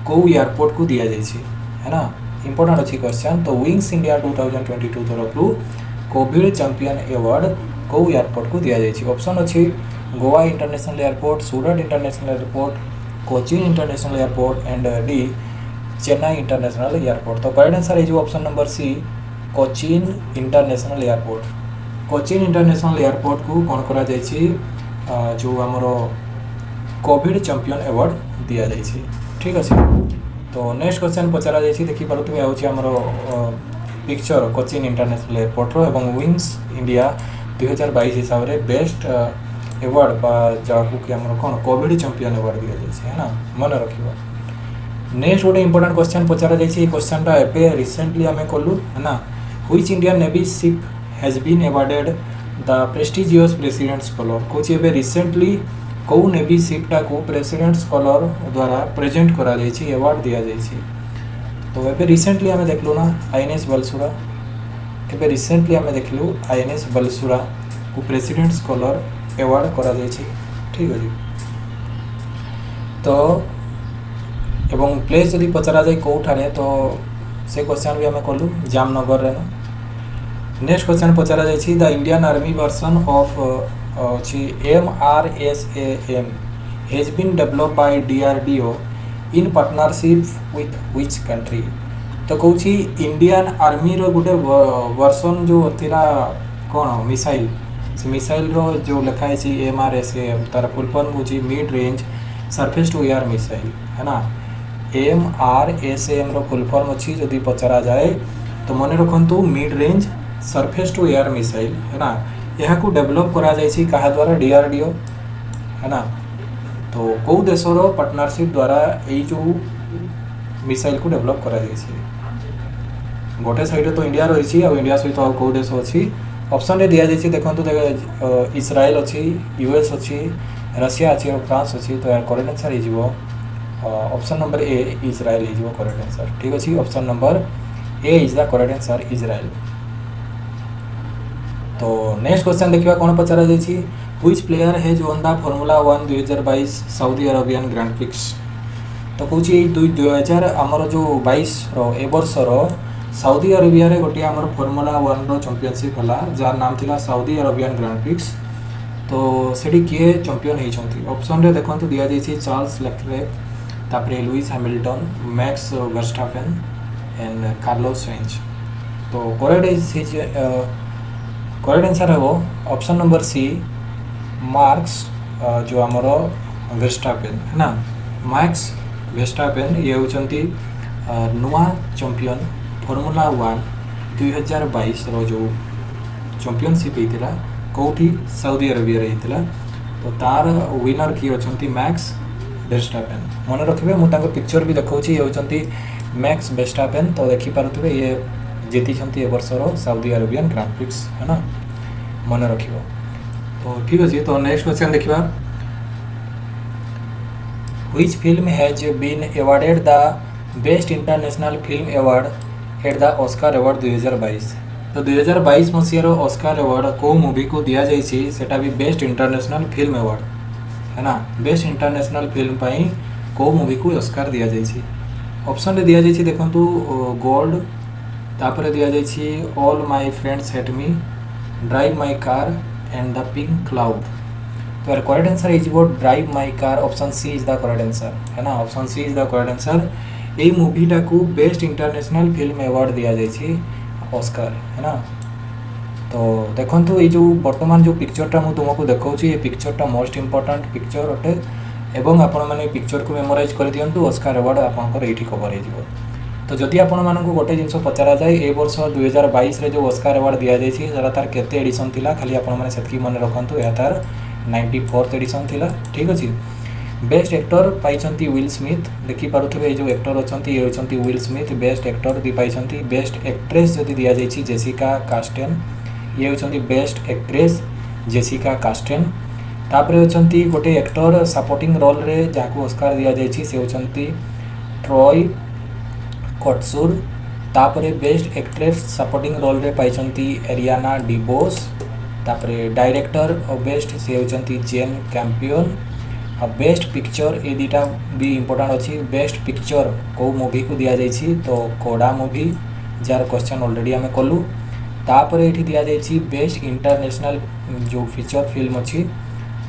कौ एयरपोर्ट को दिया जाइए है ना इंपोर्टेंट अच्छी क्वेश्चन। तो विंग्स इंडिया 2022 तरफ रू कोविड चैंपियन अवार्ड कौ एयरपोर्ट को दिया जाइए। ऑप्शन अच्छी Goa international airport, Surat international airport, Cochin international airport and D Chennai international airport. तो करेक्ट आंसर है option number C Cochin international airport. Cochin international airport को कौन करा जायछि जो आमर कोविड चैंपियन अवार्ड दिया जायछि। ठीक अच्छे। तो नेक्स्ट क्वेश्चन पचरा जायछि देखि पारुथबे होछि आमर पिक्चर कोचीन इंटरनेशनल एयरपोर्ट रो एवं विंग्स इंडिया 2022 हिसाब रे बेस्ट अवार्ड बा जाकू कि आमर कोन कोविड चैंपियन अवार्ड दिया जायछि है ना मन रखिबो। नेक्स्ट गोटे इंपोर्टेंट क्वेश्चन पचरा जायछि क्वेश्चन टा एपे रिसेंटली आमे कलु है ना which Indian Navy ship has been awarded the prestigious president's colour कोछि एबे रिसेंटली कौ नेवी शिपटा को प्रेसिडेंट्स कलर द्वारा प्रेजेंट करा जायछि अवार्ड दिया जायछि। तो एबे रिसेंटली आमे देखलु ना आईएनएस बलसुरा एबे रिसेंटली आमे देखलु आईएनएस बलसुरा को प्रेसिडेंट्स कलर अवार्ड करा जायछि। ठीक अछि। तो एवं प्लेस जदि पचरा जाए कौठारे तो से क्वेश्चन भी आमे कलु जामनगर रे ना। नेक्स्ट क्वेश्चन पचरा जायछि the Indian Army version of MRSAM has been developed by DRDO in partnership with which country। तो कहूँ इंडियन आर्मी रो गोटे वर्सन जो थिला कौन मिसाइल से मिसाइल रो जो लिखा है MRSAM तार फुल फॉर्म होची mid range surface to air missile है ना। MRSAM रो फुल फॉर्म अच्छी जदि पचरा जाए तो मन रखु mid range surface to air missile है ना। यहाँ को डेवलप करा जायछि कहा द्वारा DRDO है ना। तो कौ देशर पार्टनरशिप द्वारा यही जो मिसाइल को डेवलप करा जायछि गोटे साइड तो इंडिया रही और इंडिया सहित आउ कौ देश अच्छी ऑप्शन रे दिया जायछि देखो इस्राएल अच्छी US अच्छी रशिया अच्छी और फ्रांस अच्छी। तो यार करेक्ट आंसर हो ऑप्शन नंबर ए इजराइल हो करेक्ट आंसर। ठीक अच्छे। Option number A is the correct answer Israel. तो नेक्स्ट क्वेश्चन देखिए कौन पचरा जायछि which player has won the Formula 1 2022 Saudi Arabian Grand Prix. तो कहूँ 2000 आमर जो 22 ए वर्षर सऊदी अरेबिया रे गोटे आमर फॉर्मूला 1 रो चैंपियनशिप हला जार नाम थिला सऊदी अरेबियन ग्रैंड प्रिक्स। तो सेठी किए चैंपियन होइछंती ऑप्शन रे देखंतु दिया जायछि चार्ल्स लेक्लेर तापरे Lewis Hamilton max Verstappen and Carlos Sainz. तो करेक्ट आंसर है ऑप्शन नंबर सी मार्क्स जो आमर वेस्टापेन है ना। मैक्स वेस्टापेन ये होचंती नुआ चैंपियन फॉर्मूला 1 2022 रो जो चैंपियनशिप होता कौटी सऊदी अरेबिया रे होता। तो तार विनर किए होचंती मैक्स वेस्टापेन मन रखिबे मुझे पिक्चर भी देखौछि ये होचंती मैक्स वेस्टापेन। तो देखि पारुथबे ये जीति ए वर्षर सऊदी अरेबियन ग्रैंड प्रिक्स है ना मन रखिबो। तो ठीक अच्छे। तो नेक्स्ट क्वेश्चन देखिबा which film has been awarded the best international film award at the Oscar award 2022। तो 2022 मसीहार ऑस्कर अवार्ड को मूवी को दिया जायछि सेटा भी बेस्ट इंटरनेशनल फिल्म अवार्ड है ना। बेस्ट इंटरनेशनल फिल्म पाई को मूवी को ऑस्कर दिया जायछि ऑप्शन रे दिया जायछि देखंतु गोल्ड तापर दिया जायछि All My Friends Hate Me Drive My Car and The Pink Cloud. तो यार correct answer is Drive My Car option C is the correct answer है ना। Option C is the correct answer. ये मूवीटा को बेस्ट इंटरनेशनल फिल्म अवार्ड दिया जायछि Oscar है ना। तो देखंतु ये जो वर्तमान जो पिक्चरटा मु तुमको देखौछि ये पिक्चरटा मोस्ट इंपोर्टेंट पिक्चर अटे एवं आपण माने पिक्चर को मेमोराइज कर दियंतु ऑस्कर अवार्ड आपनकर एठी कवर हे जिवो। तो जदि आपण मानकु गोटे जिंस पचरा जाए ए वर्ष 2022 रे जो ऑस्कर अवार्ड दिया जायछि सेटा तार केते एडिशन थिला खाली आपण माने सेतकी मन रखंतु या तार 94th एडिशन थिला। ठीक अछि। बेस्ट एक्टर पाइछंती विल स्मिथ देखि पारुथबे जो एक्टर अछंती ये होछंती विल स्मिथ। बेस्ट एक्टर दी पाइछंती। बेस्ट एक्ट्रेस जदि दिया जायछि जेसिका कास्टेन ये होछंती बेस्ट एक्ट्रेस जेसिका कास्टेन। तापरे होछंती गोटे एक्टर सपोर्टिंग रोल रे जाको ऑस्कर दिया जायछि से होछंती ट्रॉय कोट्सुर। तापरे बेस्ट एक्ट्रेस सपोर्टिंग रोल रे पाइछंती एरियाना डिबोस। तापरे डायरेक्टर और बेस्ट से होछंती जेन कैंपियन। और बेस्ट पिक्चर ये दुटा भी इंपोर्टेंट अच्छी। बेस्ट पिक्चर को मूवी को दिया जायछि तो कोडा मूवी जार क्वेश्चन ऑलरेडी आमे कलु। तापरे एठी दिया जायछि बेस्ट इंटरनेशनल जो फीचर फिल्म अच्छी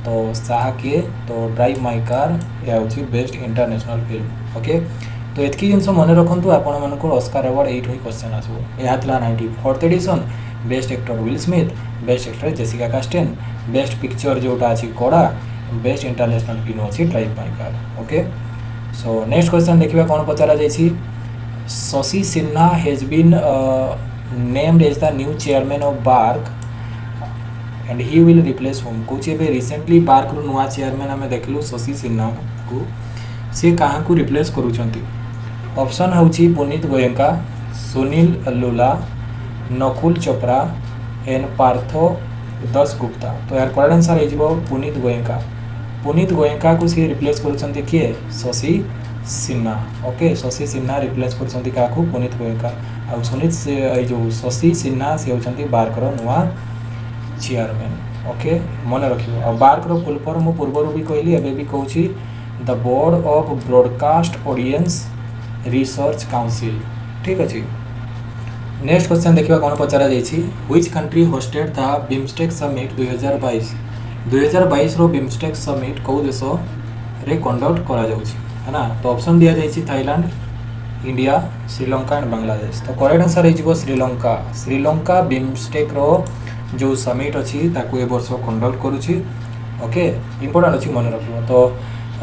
तो साहा किए तो ड्राइव माई कार या हूँ बेस्ट इंटरनेशनल फिल्म। ओके तो एतकी जिन मन रखु आपण मानक ऑस्कार अवार्ड एट ही क्वेश्चन आसो। यह 94th edition. Best actor Will Smith, best actor Jessica Chastain, best picture जोटा अच्छी कड़ा, बेस्ट इंटरनेशनल फिल्म अच्छी Drive My Car. Okay so next question देखिए कौन पचरा जाइए। Shashi Sinha has been named as the new chairman of BARC and he will replace होम कौच ए रिसेंटली बार्क रू नुआ चेयरमैन आम देखलु शशि सिन्हा को सी क्या रिप्लेस करुँच। ऑप्शन हूँ पुनीत गोयंका, सुनील लुला, नकुल चोप्रा एंड पार्थो दासगुप्ता। तो यार करेक्ट आंसर हो पुनीत गोयंका। पुनीत गोयंका को सी रिप्लेस करुँच किए शशि सिन्हा। ओके शशि सिन्हा रिप्लेस करुँच क्या पुनीत गोयंका आ सुनीत जो शशि सिन्हा सी होती बार्कर नुआ चेयरमैन। ओके मन रखिए आ बार्कर फुल फॉर्म मु पूर्वर भी कहली एबे भी कहूँ the board of broadcast audience research council. ठीक अच्छे नेक्स्ट क्वेश्चन देखिए कौन पचरा जाइए। Which country hosted the BIMSTEC summit 2022। 2022 रो बिमस्टेक समिट कौ देश रे कंडक्ट करा जाउछि है ना। तो ऑप्शन दिया जाइए Thailand, India, Sri Lanka and Bangladesh. तो करेक्ट आंसर हो श्रीलंका। श्रीलंका बिमस्टेक रो जो समिट अच्छी ताकू ए वर्ष कंडक्ट करुँची। ओके इंपोर्टेंट अच्छी मन रखिए। तो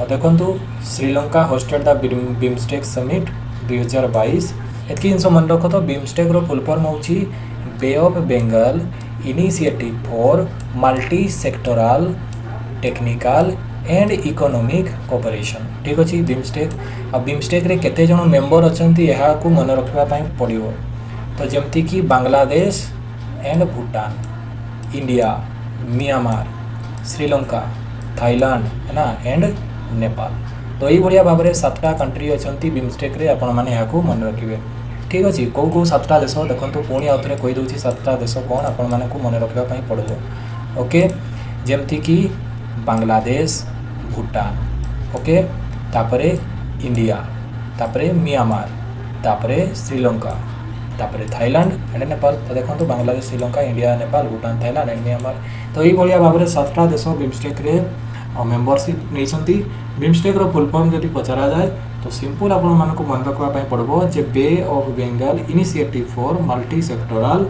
देखो Sri Lanka hosted the BIMSTEC summit 2022। एतकी जिन मन रख तो बिमस्टेक रो फुल फॉर्म हो Bay of Bengal Initiative for multi sectoral technical and economic cooperation. ठीक अच्छे बिमस्टेक आ बिमस्टेक रे केते जण मेंबर अछंती यहा को मन रखबा पई पड़िबो। तो जमती कि Bangladesh and Bhutan, India, Myanmar, Sri Lanka, Thailand है ना एंड नेपाल। तो यही भाया भाव में 7टा कंट्री अच्छा बिमस्टेक रे आपण मैंने यहाँ मन रखिए। ठीक अच्छे कौ कौ 7टा देश देखो पुणी आउ थे कहीदे 7टा देश कौन आपण मैंने मन रखापी पड़ो। ओके जमती कि बांग्लादेश, भूटान, ओके तापरे इंडिया, तापरे म्यांमार, तापरे श्रीलंका, तापरे थाईलैंड एंड नेपाल। तो देखो Bangladesh, Sri Lanka, India, Nepal, Bhutan, Thailand and Myanmar. तो यही भाया भाव में 7टा देश बिमस्टेक रे मेम्बरशिप नहीं। बिमस्टेक रो फुल फॉर्म जब पचरा जाए तो सिंपल आपण मानक मन रखापी पड़ो जे Bay of Bengal Initiative for multi sectoral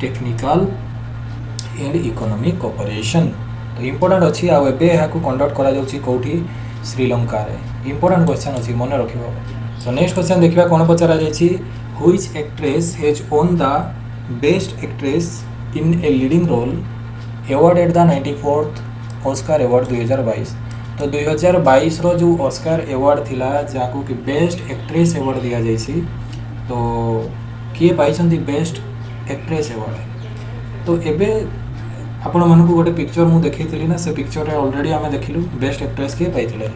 technical and economic cooperation. तो इंपोर्टेंट अच्छी आबे यहाँ कंडक्ट करा कौटी श्रीलंका रे। इंपोर्टेंट क्वेश्चन अच्छी मन रखिबो। सो नेक्स्ट क्वेश्चन देखिबा कोन पचरा जायछि। Which actress has won the best actress in a leading role award at the 94th Oscar award 2022। तो 2022 रो जो ऑस्कर अवार्ड थिला जाको कि बेस्ट एक्ट्रेस अवार्ड दिया जायछि। तो किए पाइछंती बेस्ट एक्ट्रेस अवार्ड। तो एबे आपण मानकु गोटे पिक्चर मु देखैथिली ना, से पिक्चर रे ऑलरेडी आमे देखिलु बेस्ट एक्ट्रेस किए पाइथिले।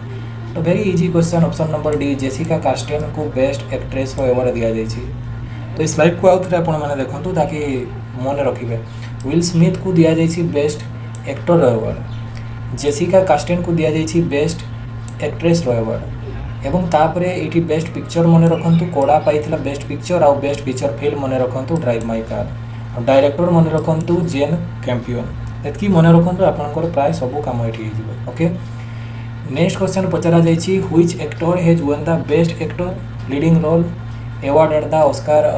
तो very easy question option number D Jessica Chastain को बेस्ट एक्ट्रेस रो अवार्ड दिया जायछि। तो इस स्लाइड को आउ थरे आपण माने देखंतु ताकि मन रखिबे। विल स्मिथ को दिया जायछि best actor award, Jessica Chastain को दिया जायछि बेस्ट एक्ट्रेस रो अवार्ड एवं तापरे इटी बेस्ट पिक्चर मन रखंतु कोड़ा पाइथिला बेस्ट पिक्चर आ बेस्ट फीचर फिल्म मन रखंतु ड्राइव माई कार। डायरेक्टर मन रखंतु जेन कैंपियन। एतकी मन रखंतु आपनकर प्राय सब काम एठी हिजिबो। ओके नेक्स्ट क्वेश्चन पचरा जायछि। Which actor has won the best actor leading role award at the Oscar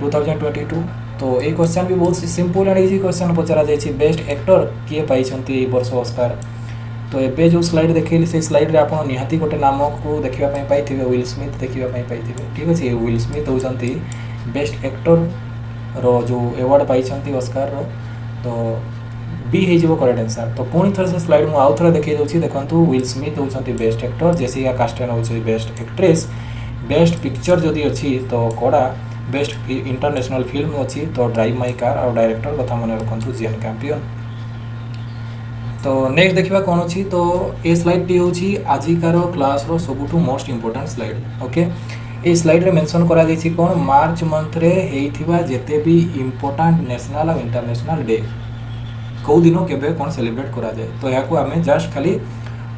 2022। तो ये क्वेश्चन भी बहुत सिंपल एंड इजी क्वेश्चन पचरा जायछि। बेस्ट एक्टर किए पाइछंती ए वर्ष ऑस्कर। तो एबे जो स्लाइड देखैली से स्लाइड रे आपण निहाती गोटे नाम को देखिबा पई पाइथिबे विल स्मिथ देखिबा पई पाइथिबे। ठीक अछि विल स्मिथ होचंती बेस्ट एक्टर रो जो अवार्ड पाइछंती ऑस्कर रो। तो बी हे जो करेक्ट आंसर। तो पुणी थर से स्लाइड मु आउ थर देखै दउछि देखंतु विल स्मिथ होचंती बेस्ट एक्टर, जेसिका कास्टेन होछि बेस्ट एक्ट्रेस। बेस्ट पिक्चर जदि अछि तो कोडा बेस्ट इंटरनेशनल फिल्म अच्छी तो ड्राइव माई कार और डायरेक्टर कथा मन रखु जेन कैंपियन। तो नेक्स्ट देखा कौन अच्छी। तो ये स्लाइड टी हूँ आजिकार क्लास रो सबुठु मोस्ट इंपोर्टेंट स्लाइड। ओके ये स्लाइड रे मेंशन करा जायछि कौन मार्च मंथ रे हेइथिबा जेते भी इंपोर्टेंट नेशनल और इंटरनेशनल डे कौ दिन केबे कौन सेलिब्रेट करा जाए। तो यहाँ को आम जस्ट खाली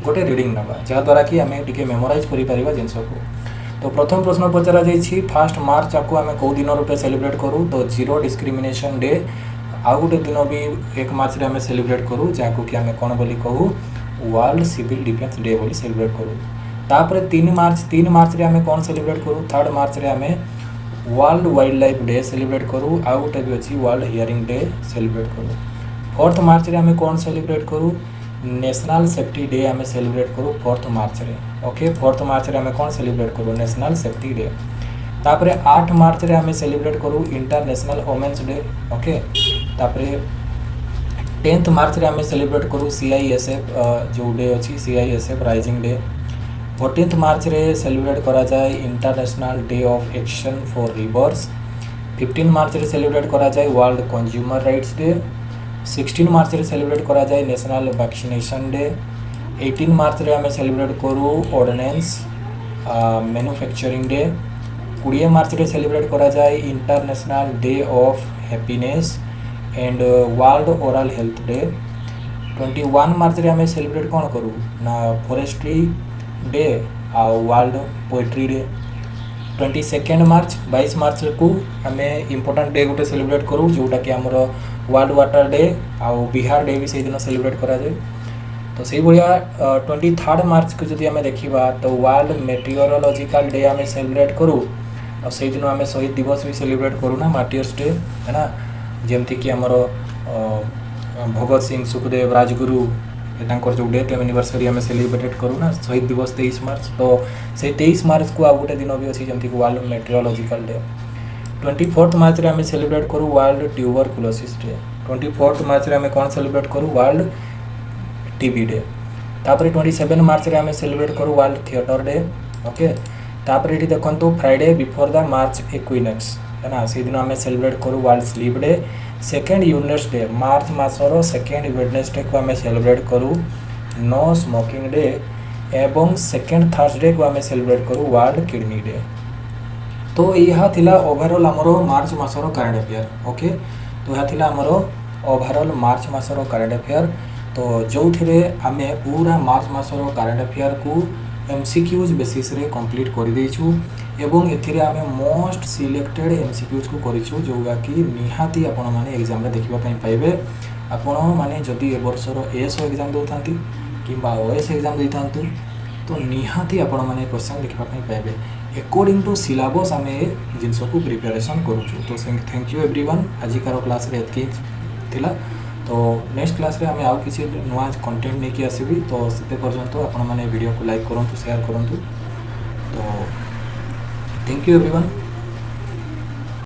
गोटे रीडिंग नवा जहाँद्वारा कि आम टे मेमोराइज कर जिनस को। तो प्रथम प्रश्न पचरा जाइछि 1 मार्च आपको आम कौ दिन रूपे सेलिब्रेट करूँ। तो जीरो डिस्क्रिमिनेशन डे आउ गोटे दिन भी 1 मार्च रे आम सेलिब्रेट करूँ जहाँ कि आम कौन बोली कहूँ वर्ल्ड सिविल डिफेंस डे बोली सेलिब्रेट करूँ। तापर 3 मार्च रे आम कौन सेलिब्रेट करूँ 3 मार्च रे आम world wild life day celebrate करूँ। आउ गोटे भी अच्छी वर्ल्ड हियरिंग डे सेलिब्रेट करूँ। 4th मार्च रे आम कौन सेलिब्रेट करूँ नेशनल सेफ्टी डे आम सेलिब्रेट करूँ 4th मार्च रे। ओके 4th मार्च रे आम कौन सेलिब्रेट करूँ नेशनल सेफ्टी डे। तापर 8 मार्च रे आम सेलिब्रेट करूँ इंटरनेशनल वोमेन्स डे। ओके तापर 10th मार्च रे आम सेलिब्रेट करूँ CISF जो डे अच्छी CISF राइजिंग डे। 14th मार्च रे सेलिब्रेट करा जाए international Day of action for reverse. 15 मार्च रे सेलिब्रेट करा जाए वर्ल्ड कंज्यूमर राइट्स डे। 16 मार्च रे सेलिब्रेट करा जाए नेशनल वैक्सीनेशन डे। 18 मार्च रे आम सेलिब्रेट करूँ ऑर्डिनेंस मैन्युफैक्चरिंग डे। 20 मार्च रे सेलिब्रेट करा जाए international Day of happiness and world oral health day. 21 मार्च रे आम सेलिब्रेट कौन करूँ ना फॉरेस्ट्री डे आ वर्ल्ड पोएट्री डे। 22 मार्च 22 मार्च को आम इम्पोर्टाट डे गोटे सेलिब्रेट करूँ जोटा कि आमर वर्ल्ड वाटर डे आउ बिहार डे भी से दिन सेलिब्रेट करा जाए। तो से भाया 23 मार्च को जब आम देखा तो वर्ल्ड मेटेरियोलॉजिकल डे आम सेलिब्रेट करूँ और से दिन आम शहीद दिवस भी सेलिब्रेट करूँ ना मार्टियर्स डे है ना जमती कि आमर भगत सिंह सुखदेव राजगुरु जो डेथ एनिवर्सरी आम सेलिब्रेट करूँ ना शहीद दिवस 23 मार्च। तो से 23 मार्च को आउ गोटे दिन भी अच्छी जमती वर्ल्ड मेटेरियोलॉजिकल डे। 24th मार्च रे आम सेलिब्रेट करूँ वर्ल्ड ट्यूबरकुलोसिस डे। 24th मार्च रे आम कौन सेलिब्रेट करूँ वर्ल्ड टीबी डे। तापर 27 मार्च रे आम सेलिब्रेट करूँ वर्ल्ड थिएटर डे। ओके तापर ये देखो Friday before the March equinox है ना से दिन आम सेलिब्रेट करूँ वर्ल्ड स्लीप डे। सेकेंड यूनिट्स मार्च मासर सेकेंड वेडनेसडे को आम सेलिब्रेट करूँ नो स्मोकिंग डे एवं सेकेंड थर्सडे को आम सेलिब्रेट करूँ वर्ल्ड किडनी डे। तो यह थिला ओवरऑल आमर मार्च मासर करेंट अफेयर। ओके तो यह थिला आमर ओवरऑल मार्च मासर करेंट अफेयर। तो जो थे आम पूरा मार्च मासर करेंट अफेयर को MCQs बेसिस रे कंप्लीट कर देइछु एवं एथिरे आम मोस्ट सिलेक्टेड MCQs को करिछु जोगा कि निहाती आपण माने एग्जाम रे देखिबा पई पाइबे। आपण माने जदि ए वर्षर ASO एग्जाम दउथांती किंबा OS एग्जाम दैथांतु तो निहाती आपण माने क्वेश्चन देखिबा पई पाइबे अकॉर्डिंग टू सिलेबस आम जिनस को प्रिपरेशन करूछु। तो थैंक यू एवरीवन आजिकार क्लास रे एतकी थिला। तो नेक्स्ट क्लास रे आम आउ किसी नुआ कंटेंट नहीं कि आसबि तो से पर्यंत आपण माने वीडियो को लाइक करंतु शेयर करंतु। तो थैंक यू एवरीवन।